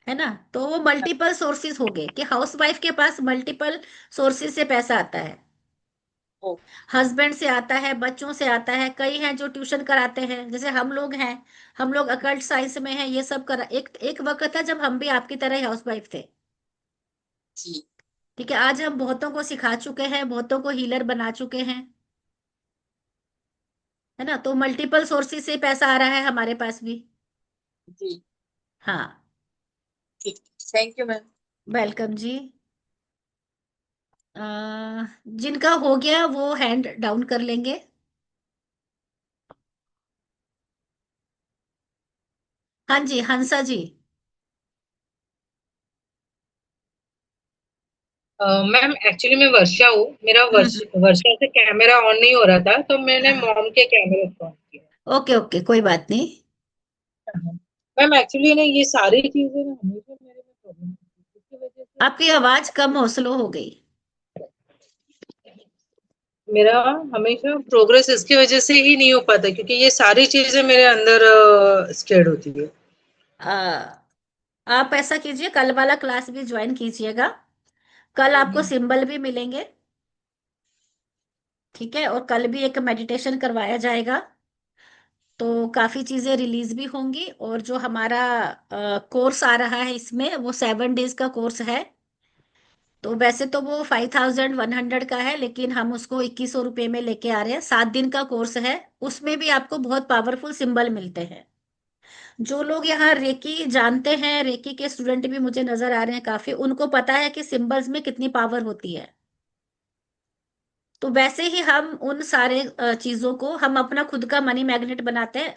है ना। तो वो मल्टीपल सोर्सेज हो गए कि हाउसवाइफ के पास मल्टीपल सोर्सेज से पैसा आता है। ओ। हस्बैंड से आता है, बच्चों से आता है, कई हैं जो ट्यूशन कराते हैं, जैसे हम लोग हैं। हम लोग अकल्ट साइंस में हैं, ये सब कर एक एक वक्त था जब हम भी आपकी तरह ही हाउसवाइफ थे। जी ठीक है, आज हम बहुतों को सिखा चुके हैं, बहुतों को हीलर बना चुके हैं। है ना, तो मल्टीपल सोर्सेज से पैसा आ रहा है हमारे पास भी। जी। हाँ। ठीक। Thank you ma'am. वेलकम जी। अ, जिनका हो गया वो हैंड डाउन कर लेंगे। हाँ जी, हंसा जी। मैम एक्चुअली मैं वर्षा हूँ। मेरा हम्म। वर्षा से कैमरा ऑन नहीं हो रहा था, तो मैंने हाँ, मॉम के कैमरे को ऑन किया। ओके ओके, कोई बात नहीं। हाँ। मैम एक्चुअली ना ये सारी चीजें ना हमेशा मेरे में प्रॉब्लम होती है, इसकी वजह से आपकी आवाज कम हो, स्लो हो गई। मेरा हमेशा प्रोग्रेस इसकी वजह से ही नहीं हो पाता, क्योंकि ये सारी चीजें मेरे अंदर स्टेड होती है। आ, आप ऐसा कीजिए, कल वाला क्लास भी ज्वाइन कीजिएगा। कल आपको सिंबल भी मिलेंगे। ठीक है, और कल भी एक मेडिटेशन करवाया जाएगा। तो काफी चीजें रिलीज भी होंगी, और जो हमारा कोर्स आ रहा है इसमें वो 7 डेज का कोर्स है। तो वैसे तो वो 5100 का है, लेकिन हम उसको 2100 रुपये में लेके आ रहे हैं। 7 दिन का कोर्स है। उसमें भी आपको बहुत पावरफुल सिंबल मिलते हैं। जो लोग यहाँ रेकी जानते हैं, रेकी के स्टूडेंट भी मुझे नजर आ रहे हैं काफी, उनको पता है कि सिंबल्स में कितनी पावर होती है। तो वैसे ही हम उन सारे चीजों को हम अपना खुद का मनी मैग्नेट बनाते हैं।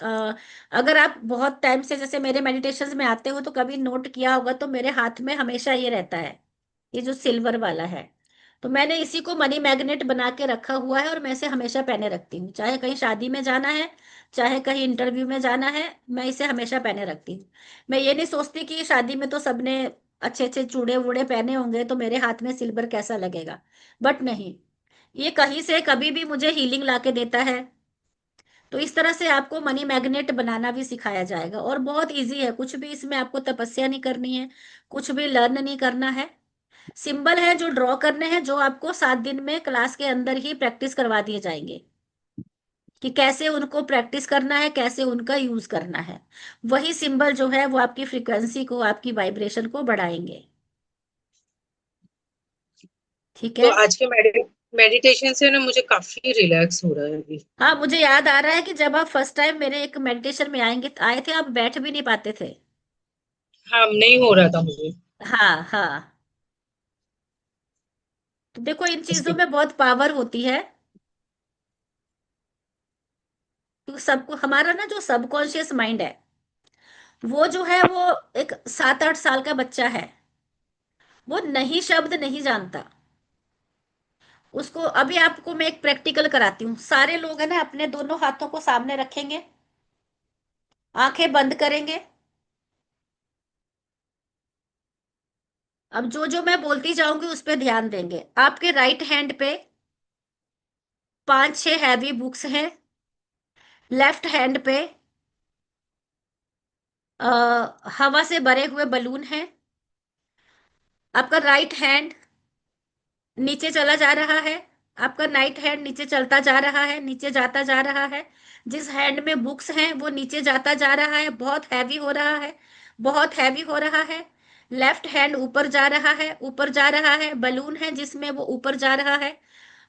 अगर आप बहुत टाइम से जैसे मेरे मेडिटेशंस में आते हो तो कभी नोट किया होगा, तो मेरे हाथ में हमेशा ये रहता है, ये जो सिल्वर वाला है। तो मैंने इसी को मनी मैग्नेट बना के रखा हुआ है, और मैं इसे हमेशा पहने रखती हूँ, चाहे कहीं शादी में जाना है, चाहे कहीं इंटरव्यू में जाना है। मैं इसे हमेशा पहने रखती हूँ। मैं ये नहीं सोचती कि शादी में तो सबने अच्छे अच्छे चूड़े वूड़े पहने होंगे तो मेरे हाथ में सिल्वर कैसा लगेगा। बट नहीं, ये कहीं से कभी भी मुझे हीलिंग ला के देता है। तो इस तरह से आपको मनी मैग्नेट बनाना भी सिखाया जाएगा, और बहुत इजी है, कुछ भी इसमें आपको तपस्या नहीं करनी है, कुछ भी लर्न नहीं करना है। सिंबल है जो ड्रॉ करने हैं, जो आपको 7 दिन में क्लास के अंदर ही प्रैक्टिस करवा दिए जाएंगे कि कैसे उनको प्रैक्टिस करना है, कैसे उनका यूज करना है। वही सिंबल जो है वो आपकी फ्रीक्वेंसी को, आपकी वाइब्रेशन को बढ़ाएंगे। ठीक तो है। आज के मेडिटेशन से ना मुझे काफी रिलैक्स हो रहा है अभी। हाँ, मुझे याद आ रहा है कि जब आप फर्स्ट टाइम मेरे एक मेडिटेशन में आए थे, आप बैठ भी नहीं पाते थे। हाँ, नहीं हो रहा था मुझे। हाँ हाँ। तो देखो, इन चीजों इसकी में बहुत पावर होती है। क्योंकि सबको हमारा ना जो सबकॉन्शियस माइंड है, वो जो है वो एक 7-8 साल का बच्चा है। वो नहीं शब्द नहीं जानता। उसको अभी आपको मैं एक प्रैक्टिकल कराती हूँ। सारे लोग है ना अपने दोनों हाथों को सामने रखेंगे, आंखें बंद करेंगे। अब जो जो मैं बोलती जाऊंगी उस पर ध्यान देंगे। आपके राइट हैंड पे 5-6 हैवी बुक्स हैं। लेफ्ट हैंड पे हवा से भरे हुए बलून हैं। आपका राइट हैंड नीचे चला जा रहा है, आपका राइट हैंड नीचे चलता जा रहा है, नीचे जाता जा रहा है। जिस हैंड में बुक्स हैं वो नीचे जाता जा रहा है, बहुत हैवी हो रहा है, बहुत हैवी हो रहा है। लेफ्ट हैंड ऊपर जा रहा है, ऊपर जा रहा है, बलून है जिसमें वो ऊपर जा रहा है।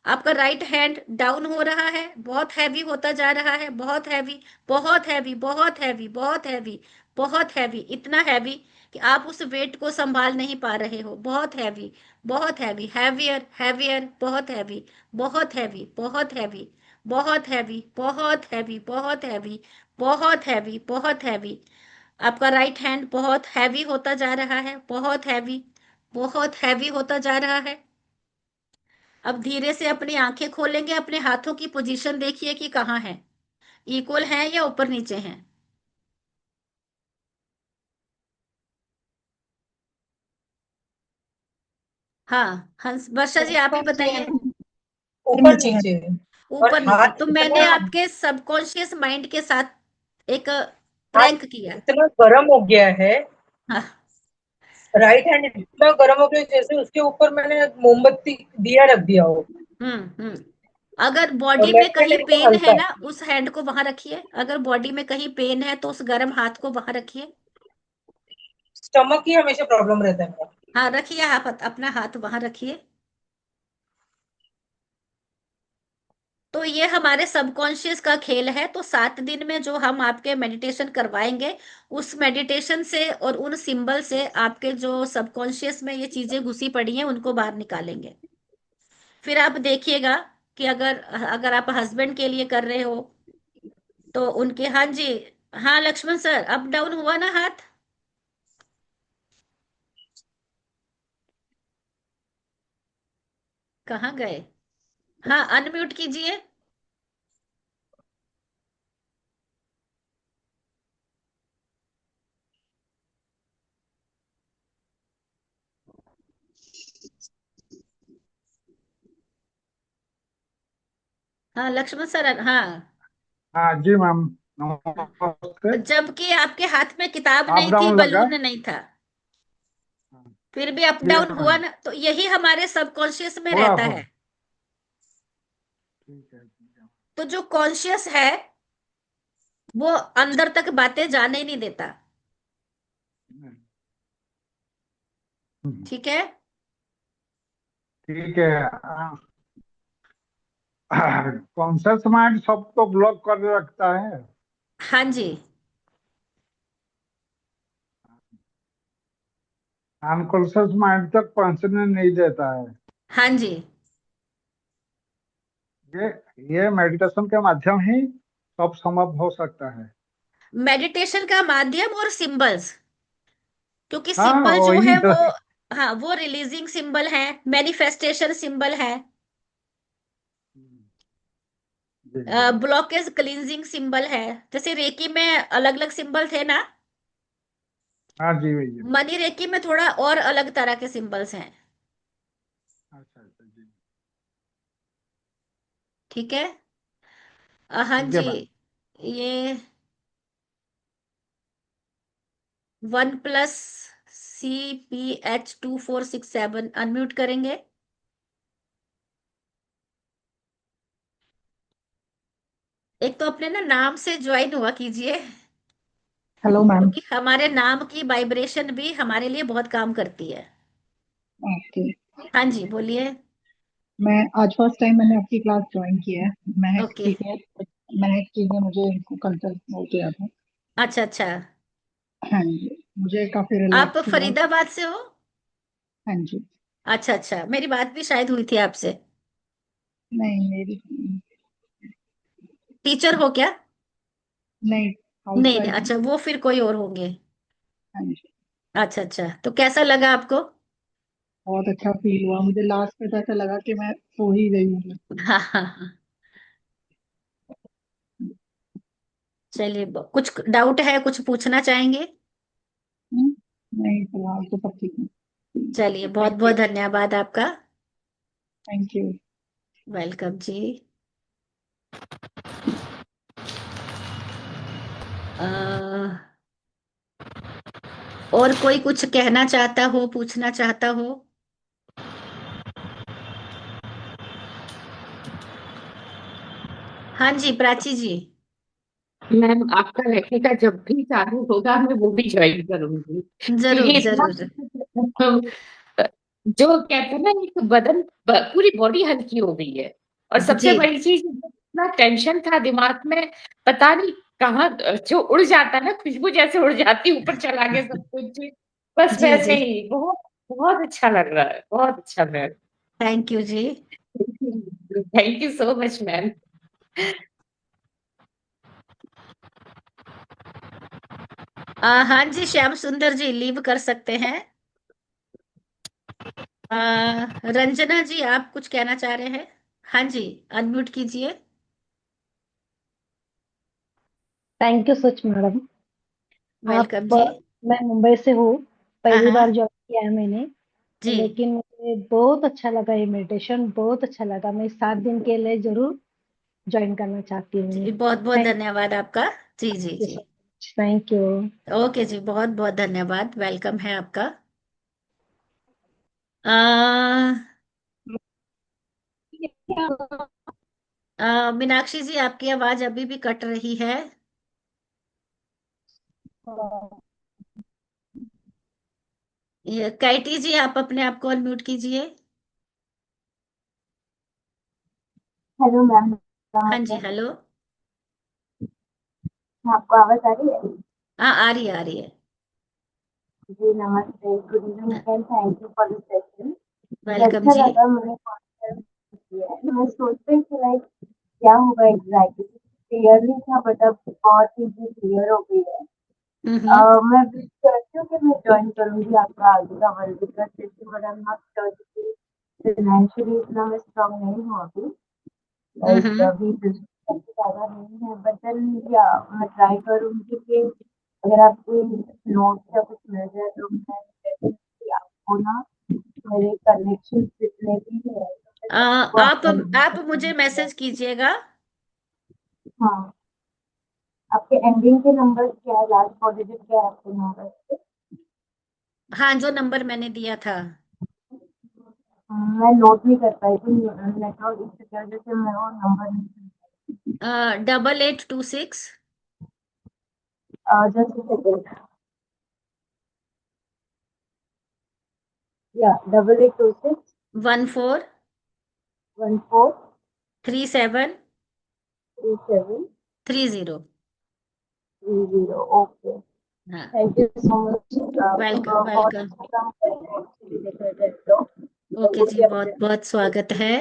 आपका राइट हैंड डाउन हो रहा है, बहुत हैवी होता जा रहा है, बहुत हैवी, बहुत हैवी, बहुत हैवी, बहुत हैवी, बहुत हैवी, इतना हैवी कि आप उस वेट को संभाल नहीं पा रहे हो। बहुत हैवी, बहुत हैवी, हैवियर, हैवियर, बहुत हैवी, बहुत हैवी, बहुत हैवी, बहुत हैवी, बहुत हैवी, बहुत हैवी, बहुत हैवी, बहुत हैवी। आपका राइट हैंड बहुत हैवी होता जा रहा है, बहुत हैवी, बहुत हैवी होता जा रहा है। अब धीरे से अपनी आंखें खोलेंगे, अपने हाथों की पोजीशन देखिए कि कहाँ है, इक्वल है या ऊपर नीचे हैं। हाँ हंस वर्षा जी आप ही बताइए। ऊपर नीचे है। और ऊपर नीचे, हाथ तो मैंने इतना आपके सबकॉन्शियस माइंड के साथ एक हाथ प्रैंक किया। इतना गर्म हो गया है, हाँ। राइट हैंड इतना गर्म हो गया जैसे उसके ऊपर मैंने मोमबत्ती दिया रख दिया हो। हम्म। अगर और बॉडी में लेफ्ट हैंड कहीं एकदम पेन है हल्का। ना, उस हैंड को वहां रखिए। अगर बॉडी में कहीं पेन है तो उस गर्म हाथ को वहां रखिए। स्टमक की हमेशा प्रॉब्लम रहता है मेरा। हाँ रखिए, आप अपना हाथ वहां रखिए। तो ये हमारे सबकॉन्शियस का खेल है। तो 7 दिन में जो हम आपके मेडिटेशन करवाएंगे, उस मेडिटेशन से और उन सिंबल से आपके जो सबकॉन्शियस में ये चीजें घुसी पड़ी हैं उनको बाहर निकालेंगे। फिर आप देखिएगा कि अगर अगर आप हस्बैंड के लिए कर रहे हो तो उनके, हाँ जी, हाँ लक्ष्मण सर, अप डाउन हुआ ना हाथ? कहाँ गए? हाँ अनम्यूट कीजिए। हाँ लक्ष्मण सर, हाँ। हाँ जी मैम, नमस्ते। जबकि आपके हाथ में किताब अप नहीं थी, डाउन लगा। बलून नहीं था, फिर भी अप जी डाउन हुआ मैम, ना, तो यही हमारे सबकॉन्शियस में थोड़ा रहता हो। है। ठीक है, ठीक है। तो जो कॉन्शियस है वो अंदर तक बातें जाने ही नहीं देता। ठीक है। ठीक है। कॉन्शियस माइंड सबको ब्लॉक कर रखता है। हाँ जी। अनकॉन्शियस माइंड तक पहुंचने नहीं देता है। हाँ जी। ये ये मेडिटेशन के माध्यम ही सब संभव हो सकता है। मेडिटेशन का माध्यम और सिंबल्स, क्योंकि हाँ, सिंबल जो वही है तो। वो, हाँ वो रिलीजिंग सिंबल है, मैनिफेस्टेशन सिंबल है, जी जी। ब्लॉकेज क्लींजिंग सिंबल है। जैसे रेकी में अलग अलग सिंबल थे ना, हाँ जी भैया। मनी रेकी में थोड़ा और अलग तरह के सिंबल्स हैं। अच्छा अच्छा जी। ठीक है। हाँ ठीक है जी। मैम। ये 1+CPH2467 अनम्यूट करेंगे। एक तो अपने ना नाम से ज्वाइन हुआ कीजिए, हेलो मैम। क्योंकि हमारे नाम की वाइब्रेशन भी हमारे लिए बहुत काम करती है। ओके। हाँ जी बोलिए। मैं आज फर्स्ट टाइम मैंने आपकी क्लास ज्वाइन किया है। महक ओके। ठीक है। महक जी ने मुझे इनको कंसल्ट किया था। अच्छा अच्छा। हाँ जी, मुझे काफी आप रिलैक्स हुआ। फरीदाबाद से हो? हाँ जी। अच्छा अच्छा, मेरी बात भी शायद हुई थी आपसे। नहीं मेरी टीचर हो क्या? नहीं, हाउस नहीं नहीं, वाइफ हूँ। अच्छा वो फिर कोई और होंगे। हाँ जी। अच्छा अच्छा, तो कैसा लगा आपको? बहुत अच्छा फील हुआ मुझे। लास्ट में तो ऐसा लगा कि मैं सो ही गई हूँ। हाँ हाँ हाँ। चलिए, कुछ डाउट है, कुछ पूछना चाहेंगे? हम्म, नहीं फिलहाल तो सब ठीक है। चलिए, बहुत थैंक बहुत यू। धन्यवाद आपका। Thank you. वेलकम जी। और कोई कुछ कहना चाहता हो, पूछना चाहता हो? हाँ जी, प्राची जी। मैम आपका रहने का जब भी चालू होगा मैं वो भी ज्वाइन करूंगी, क्योंकि जरूर इतना जरूर। जो कहते हैं ना एक पूरी बॉडी हल्की हो गई है। और सबसे जी बड़ी चीज, इतना टेंशन था दिमाग में, पता नहीं कहाँ जो उड़ जाता है ना, खुशबू जैसे उड़ जाती है, ऊपर चला गया सब कुछ, बस जी वैसे जी। ही बहुत बहुत अच्छा लग रहा है, बहुत अच्छा लग थैंक यू जी। रहा है। Thank you so much ma'am. हाँ जी, श्याम सुंदर जी लीव कर सकते हैं। रंजना जी, आप कुछ कहना चाह रहे हैं? हाँ जी, अनम्यूट कीजिए। Thank you such madam. Welcome आप जी। मैं मुंबई से हूँ। हाँ पहली बार हाँ ज्वाइन किया है मैंने, जी लेकिन मुझे बहुत अच्छा लगा, ये मेडिटेशन बहुत अच्छा लगा। मैं 7 दिन के लिए जरूर ज्वाइन करना चाहती हूँ। जी, बहुत बहुत थैंक धन्यवाद आपका। जी जी यू जी। So much. Thank you. Okay जी, बहुत बहुत धन्यवाद, वेलकम है आपका। आ, मीनाक्षी जी, आपकी आवाज अभी भी कट रही है। ये कैटी जी, आप अपने आप को अनम्यूट कीजिए। हेलो मैम, हाँ जी, नमस्ते। हेलो। आपको आवाज आ रही है? हाँ, आ रही है, आ रही है। जी नमस्ते, good evening and thank you for the session. मुझे वेलकम अच्छा जी। लगा, मैंने कॉन्फ्रेंस किया है। मैं सोच रही थी लाइक क्या होगा एग्जैक्टली, क्लियर नहीं था बट अब बहुत चीजें क्लियर हो गई है। हम्म। मैं विश करती हूँ कि मैं ज्वाइन करूंगी आपका आगे का वर्ल्ड का session, but I am not sure कि फाइनेंशियली इतना मैं स्ट्रांग नहीं हूँ अभी। लाइक हम्म। अभी बिजनेस ज़्यादा नहीं है, बट देन या मैं ट्राई करूँगी कि अगर आपको नोट्स या कुछ मिल जाए तो मैं डेफिनेटली आपको ना मेरे कनेक्शन जितने भी है तो मैं सबको आप आपका आप लिंक मुझे सेंड कर। मैसेज कीजिएगा। हाँ, आपके एंडिंग के नंबर क्या है, लास्ट फोर डिजिट क्या है आपके नंबर के? हाँ, जो नंबर मैंने दिया था। मैं नोट नहीं कर पाई थी, नेटवर्क इश्यू की वजह से मैं वो नंबर नहीं। 8826। जस्ट सेकेंड, या 8826 14 14 37 37 30। 30। ओके, हाँ, थैंक यू सो मच। आप वेलकम बहुत वेलकम। अच्छा काम कर रहे हैं एक्चुअली देखा जाए तो ओके लोगों जी, के बहुत अपने बहुत स्वागत है।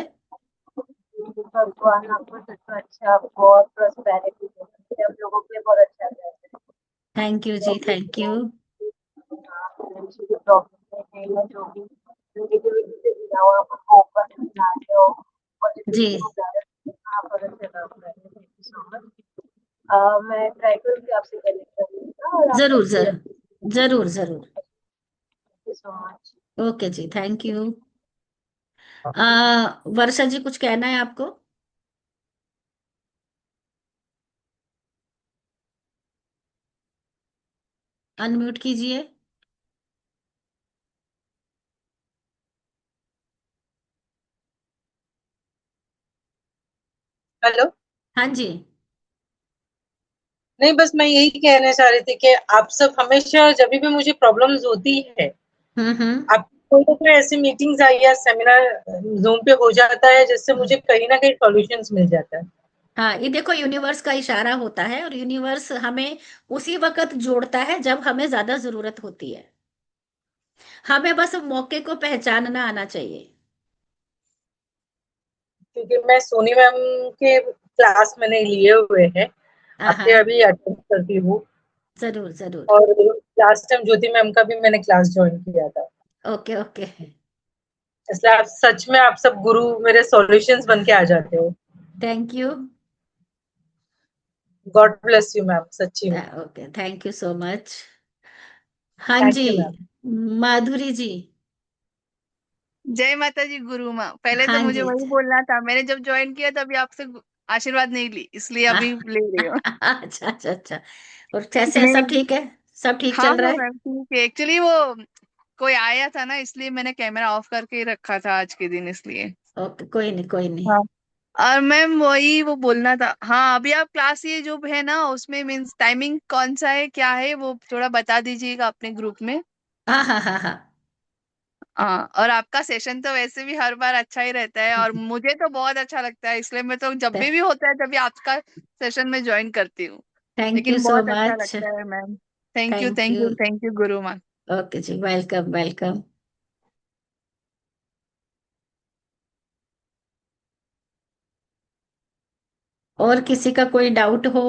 भगवान आपको सबसे अच्छा बहुत प्रॉस्पेरिटी दे, आप लोगों के लिए बहुत अच्छा कर रहे थैंक यू जी, थैंक यू। हैं। प्रॉब्लम है या जो भी नेगेटिविटी से जुड़ा हुआ आपको फोकस करना है हो, जी, पॉजिटिविटी को ज़्यादा आप और अच्छा काम कर रहे हैं। Thank you so much. मैं ट्राई करूँगी आपसे कनेक्ट करने का और आपका जरूर पूरा जरूर। जरूर जरूर। Thank you so much. Okay जी, थैंक यू। वर्षा जी, कुछ कहना है आपको? अनम्यूट कीजिए। हेलो। हाँ जी। नहीं, बस मैं यही कहना चाह रही थी कि आप सब हमेशा जब भी मुझे प्रॉब्लम्स होती है, हम्म। आप कोई ना कोई ऐसी मीटिंग्स आई या सेमिनार जूम पे हो जाता है जिससे मुझे कहीं ना कहीं सॉल्यूशंस मिल जाता है। हाँ, ये देखो, यूनिवर्स का इशारा होता है और यूनिवर्स हमें उसी वक्त जोड़ता है जब हमें ज्यादा जरूरत होती है। हमें बस मौके को पहचानना आना चाहिए। क्योंकि मैं सोनी मैम के क्लास मैंने लिए हुए हैं, हाँ आपके हाँ, अभी अटेंड करती हूँ। जरूर जरूर। और लास्ट टाइम ज्योति मैम का भी मैंने क्लास ज्वाइन किया था। Okay okay. इसलिए आप सच में आप सब गुरु मेरे सॉल्यूशंस बन के आ जाते हो। Thank you. God bless you ma'am, सच्ची में। Okay, thank you so much. हाँ जी, थैंक यू मैम। माधुरी जी। जय माता जी गुरु माँ। पहले तो हाँ मुझे जी। वही बोलना था, मैंने जब ज्वाइन किया तभी आपसे आशीर्वाद नहीं ली, इसलिए अभी ले रही हूँ। अच्छा अच्छा अच्छा। और कैसे हैं, सब नहीं, ठीक है? सब ठीक हाँ चल रहा हाँ है? मैम ठीक है। एक्चुअली वो कोई आया था ना, इसलिए मैंने कैमरा ऑफ करके ही रखा था आज के दिन, इसलिए। ओके, कोई नहीं कोई नहीं। हाँ और मैम वही वो बोलना था। हाँ, अभी आप क्लास ये जो है ना उसमें मीन्स टाइमिंग कौन सा है क्या है वो थोड़ा बता दीजिएगा अपने ग्रुप में। हाँ हाँ हाँ हाँ। हाँ, और आपका सेशन तो वैसे भी हर बार अच्छा ही रहता है और मुझे तो बहुत अच्छा लगता है, इसलिए मैं तो जब भी होता है तभी आपका सेशन में ज्वाइन करती हूँ। थैंक यू लेकिन सो बहुत अच्छा मच। लगता है ma'am. Thank you thank thank you. You thank you गुरु माँ। ओके जी, वेलकम वेलकम। और किसी का कोई डाउट हो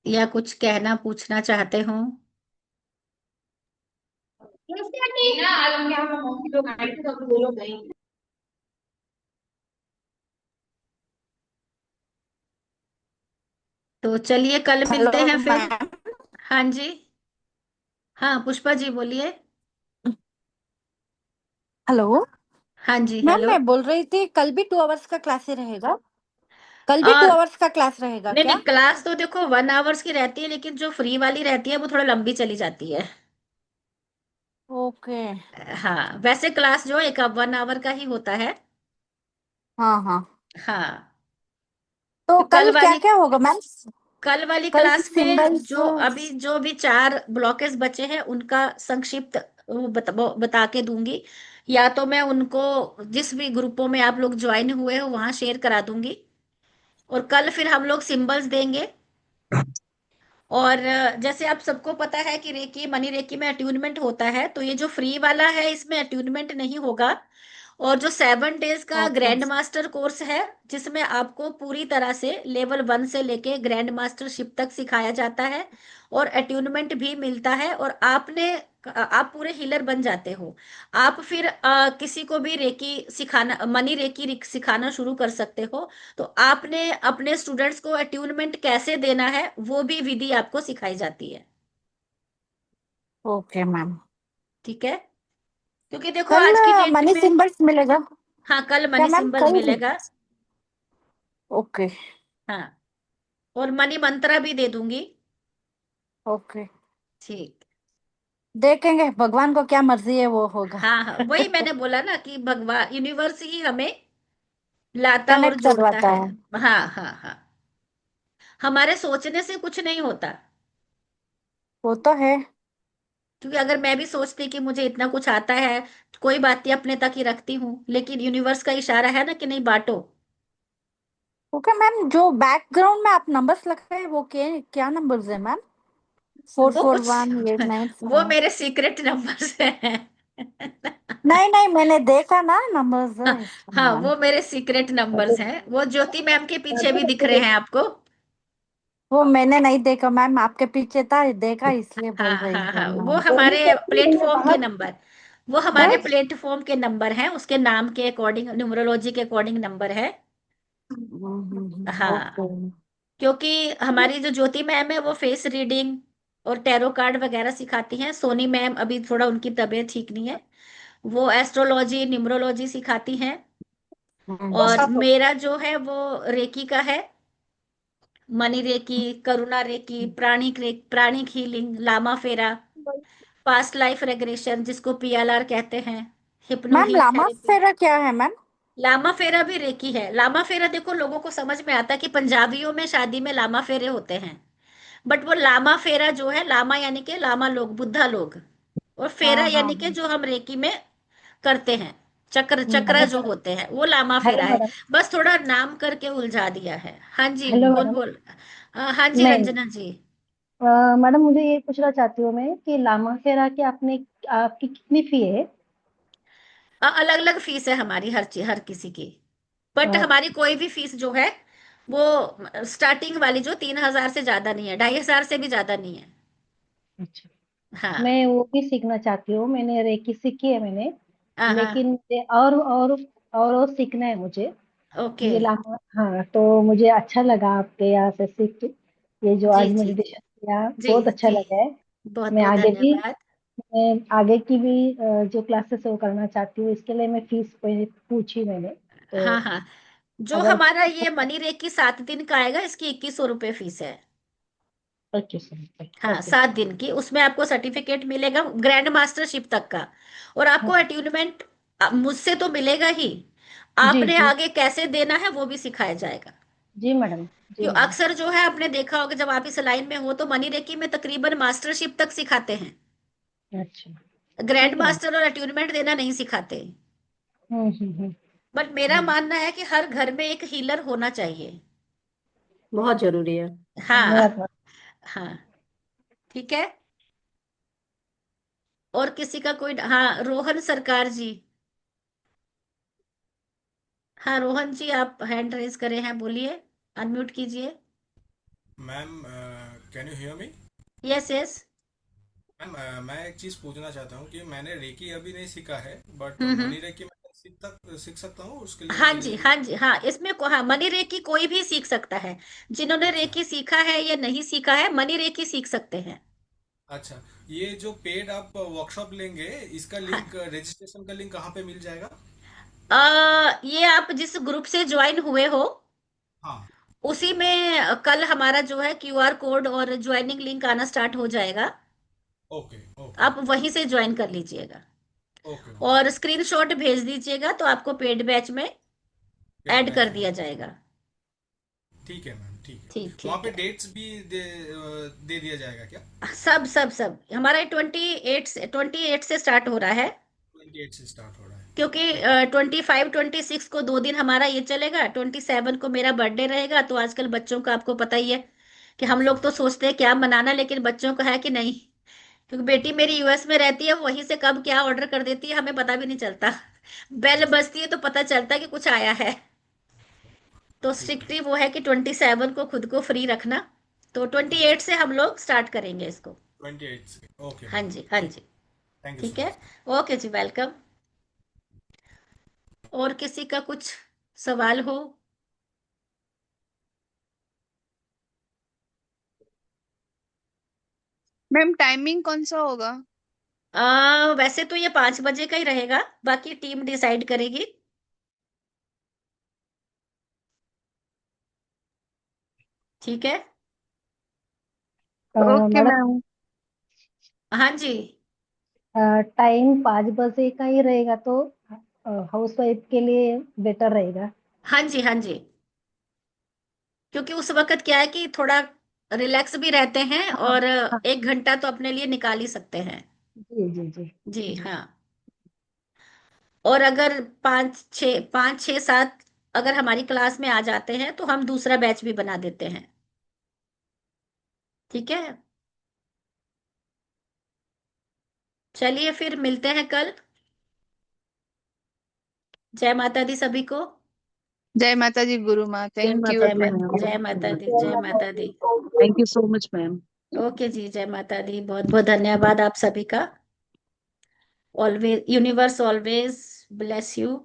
या कुछ कहना पूछना चाहते हो? तो चलिए कल मिलते हेलो हैं फिर। मैम। हाँ जी। हाँ पुष्पा जी बोलिए। हेलो हाँ जी मैम, हेलो। मैं बोल रही थी कल भी 2 आवर्स का क्लास ही रहेगा? कल भी टू आ, आवर्स का क्लास रहेगा नहीं नहीं, क्या? क्लास तो देखो 1 आवर्स की रहती है, लेकिन जो फ्री वाली रहती है वो थोड़ा लंबी चली जाती है। ओके। हाँ वैसे क्लास जो एक 1 आवर का ही होता है। हाँ हाँ। हाँ। तो तो कल क्या क्या होगा मैम? कल वाली कल क्लास में सिंबल्स। जो भी 4 ब्लॉकेज बचे हैं उनका संक्षिप्त वो बता के दूंगी। या तो मैं उनको जिस भी ग्रुपों में आप लोग ज्वाइन हुए हो वहां शेयर करा दूंगी। और कल फिर हम लोग सिंबल्स देंगे। और जैसे आप सबको पता है कि रेकी मनी रेकी में अट्यूनमेंट होता है, तो ये जो फ्री वाला है इसमें अट्यूनमेंट नहीं होगा। और जो 7 डेज का ओके। ग्रैंड मास्टर कोर्स है, जिसमें आपको पूरी तरह से लेवल 1 से लेके ग्रैंड मास्टरशिप तक सिखाया जाता है और अट्यूनमेंट भी मिलता है, और आप पूरे हीलर बन जाते हो। आप फिर किसी को भी रेकी सिखाना, मनी रेकी सिखाना शुरू कर सकते हो। तो आपने अपने स्टूडेंट्स को अट्यूनमेंट कैसे देना है वो भी विधि आपको सिखाई जाती है। Okay ma'am. ठीक है। क्योंकि देखो कल आज की डेट मनी में। सिंबल्स मिलेगा हाँ कल क्या मनी मैम सिंबल कल? मिलेगा। ओके। हाँ। और मनी मंत्रा भी दे दूंगी। ओके। ठीक। देखेंगे भगवान को क्या मर्जी है वो होगा। हाँ हाँ, वही मैंने बोला ना कि भगवान यूनिवर्स ही हमें लाता और कनेक्ट जोड़ता करवाता है। है। हाँ हाँ हाँ। हमारे सोचने से कुछ नहीं होता। वो तो है। क्योंकि अगर मैं भी सोचती कि मुझे इतना कुछ आता है, कोई बातें अपने तक ही रखती हूँ, लेकिन यूनिवर्स का इशारा है ना कि नहीं बांटो। ओके मैम, जो बैकग्राउंड में आप नंबर्स लगे हैं वो क्या नंबर्स है मैम? फोर वो फोर कुछ वन एट नाइन वो सेवन मेरे सीक्रेट नंबर्स हैं। नहीं नहीं, मैंने देखा ना नंबर्स हाँ है इसलिए हाँ, मैम। वो मेरे सीक्रेट नंबर्स हैं, वो ज्योति मैम के पीछे भी दिख रहे हैं आपको। वो मैंने नहीं देखा मैम, आपके पीछे था देखा इसलिए हाँ बोल रही हाँ हाँ, हूँ वो मैम। हमारे प्लेटफॉर्म के नंबर, वो हमारे बस। प्लेटफॉर्म के नंबर हैं, उसके नाम के अकॉर्डिंग, न्यूमरोलॉजी के अकॉर्डिंग नंबर है। हाँ। ओके। क्योंकि हमारी जो ज्योति मैम है वो फेस रीडिंग और टैरो कार्ड वगैरह सिखाती हैं। सोनी मैम अभी थोड़ा उनकी तबीयत ठीक नहीं है, वो एस्ट्रोलॉजी न्यूमरोलॉजी सिखाती हैं। और मेरा जो है वो रेकी का है, money reiki, Karuna reiki, pranic healing, Lama Fera, past life regression जिसको पीएलआर कहते हैं, हिप्नो मैम हील लामा थेरेपी। फेरा क्या है मैम? लामा फेरा भी रेकी है। लामा फेरा देखो लोगों को समझ में आता है कि पंजाबियों में शादी में लामा फेरे होते हैं, बट वो लामा फेरा जो है, लामा यानी कि लामा लोग, बुद्धा लोग, और फेरा हाँ हाँ। यानी कि जो हम रेकी में करते हैं, चक्र चक्र हेलो जो होते हैं वो लामा फेरा हेलो है। मैडम। बस थोड़ा नाम करके उलझा दिया है। हाँ जी हेलो बोल मैडम। बोल। हाँ जी नहीं, रंजना जी। मैडम मुझे ये पूछना चाहती हूँ मैं कि लामा फेरा की आपकी कितनी फी है? अलग अलग फीस है हमारी, हर चीज हर किसी की। बट अ, हमारी कोई भी फीस जो है वो स्टार्टिंग वाली जो 3,000 से ज्यादा नहीं है, 2,500 से भी ज्यादा नहीं है। अच्छा। हाँ मैं वो भी सीखना चाहती हूँ, मैंने रेकी सीखी है मैंने, हाँ हाँ। लेकिन मुझे और सीखना है मुझे। ओके। ये लामा, हाँ, तो मुझे अच्छा लगा आपके यहाँ से सीख के। ये जो जी आज जी मेडिटेशन किया जी बहुत अच्छा जी। लगा है। बहुत मैं बहुत आगे भी धन्यवाद। मैं आगे की भी जो क्लासेस है वो करना चाहती हूँ, इसके लिए मैं फीस पूछी मैंने। तो हाँ हाँ, जो अगर हमारा ये मनी रेकी 7 दिन का आएगा, इसकी 2100 रुपये फीस है। ओके सर, हाँ ओके। 7 दिन की, उसमें आपको सर्टिफिकेट मिलेगा ग्रैंड मास्टरशिप तक का। और आपको हाँ अट्यूनमेंट मुझसे तो मिलेगा ही, आपने जी आगे कैसे देना है वो भी सिखाया जाएगा। जी मैडम, जी क्यों मैडम। अक्सर जो है आपने देखा होगा जब आप इस लाइन में हो तो मनी रेकी में तकरीबन मास्टरशिप तक सिखाते हैं, अच्छा, ग्रैंड ठीक है। मास्टर और अट्यूनमेंट देना नहीं सिखाते। हम्म। बट मेरा मानना है कि हर घर में एक हीलर होना चाहिए। बहुत जरूरी है। हाँ धन्यवाद हाँ, ठीक है। और किसी का कोई, हाँ रोहन सरकार जी, हाँ रोहन जी आप हैंड रेज करे हैं, बोलिए, अनम्यूट कीजिए। Ma'am can you hear me? Yes yes. Ma'am मैं एक चीज पूछना चाहता हूँ कि मैंने रेकी अभी नहीं सीखा है, बट हम्म। मनी रेकी मैं सीख सकता हूँ, उसके लिए हाँ मुझे जी लिंक। हाँ जी हाँ, इसमें हाँ मनी रेकी कोई भी सीख सकता है। जिन्होंने अच्छा रेकी सीखा है या नहीं सीखा है, मनी रेकी सीख सकते हैं। अच्छा, ये जो पेड आप वर्कशॉप लेंगे, इसका हाँ, लिंक, रजिस्ट्रेशन का लिंक कहाँ पे मिल जाएगा? ये आप जिस ग्रुप से ज्वाइन हुए हो हाँ। उसी में कल हमारा जो है क्यूआर कोड और ज्वाइनिंग लिंक आना स्टार्ट हो जाएगा। ओके ओके आप वहीं से ज्वाइन कर लीजिएगा ओके मैम। और स्क्रीनशॉट भेज दीजिएगा तो आपको पेड बैच में पेड ऐड कर बैच में। दिया जाएगा। ठीक है मैम, ठीक है। ठीक वहाँ ठीक पे है। डेट्स भी दे दिया जाएगा क्या? सब सब सब हमारा 28 से स्टार्ट हो रहा है, 28 से स्टार्ट हो रहा है। क्योंकि ठीक है। 25 26 को 2 दिन हमारा ये चलेगा, 27 को मेरा बर्थडे रहेगा। तो आजकल बच्चों का आपको पता ही है कि हम जी। लोग तो सोचते हैं क्या मनाना, लेकिन बच्चों का है कि नहीं, क्योंकि बेटी मेरी यूएस में रहती है, वहीं से कब क्या ऑर्डर कर देती है हमें पता भी नहीं चलता। बेल जी बजती है तो पता चलता है कि कुछ आया है। तो ठीक है। स्ट्रिक्टली वो है कि 27 को खुद को फ्री रखना। तो अच्छा 28 से हम लोग स्टार्ट करेंगे इसको। 28 से, ओके हाँ मैम। जी हाँ ठीक। जी। थैंक यू ठीक सो है। मच। ओके जी, वेलकम। और किसी का कुछ सवाल हो? मैम टाइमिंग कौन सा होगा? वैसे तो ये 5 बजे का ही रहेगा, बाकी टीम डिसाइड करेगी। ठीक है। Okay madam, ma'am. हाँ जी टाइम 5 बजे का ही रहेगा तो हाउस वाइफ के लिए बेटर रहेगा। हाँ जी हाँ जी, क्योंकि उस वक्त क्या है कि थोड़ा रिलैक्स भी रहते हैं हाँ और हाँ। 1 घंटा तो अपने लिए निकाल ही सकते हैं। जी जी जी जी जी। हाँ। और अगर 5 6 5 6 7 अगर हमारी क्लास में आ जाते हैं तो हम दूसरा बैच भी बना देते हैं। ठीक है। चलिए फिर मिलते हैं कल। जय माता दी सभी को। जय माता दी गुरु माँ, जय थैंक यू। माता दी मैम। जय माता दी, जय जय माता माता दी। दी। Thank you so much ma'am. Okay जी, जय माता दी, बहुत बहुत धन्यवाद आप सभी का। Always universe always bless you.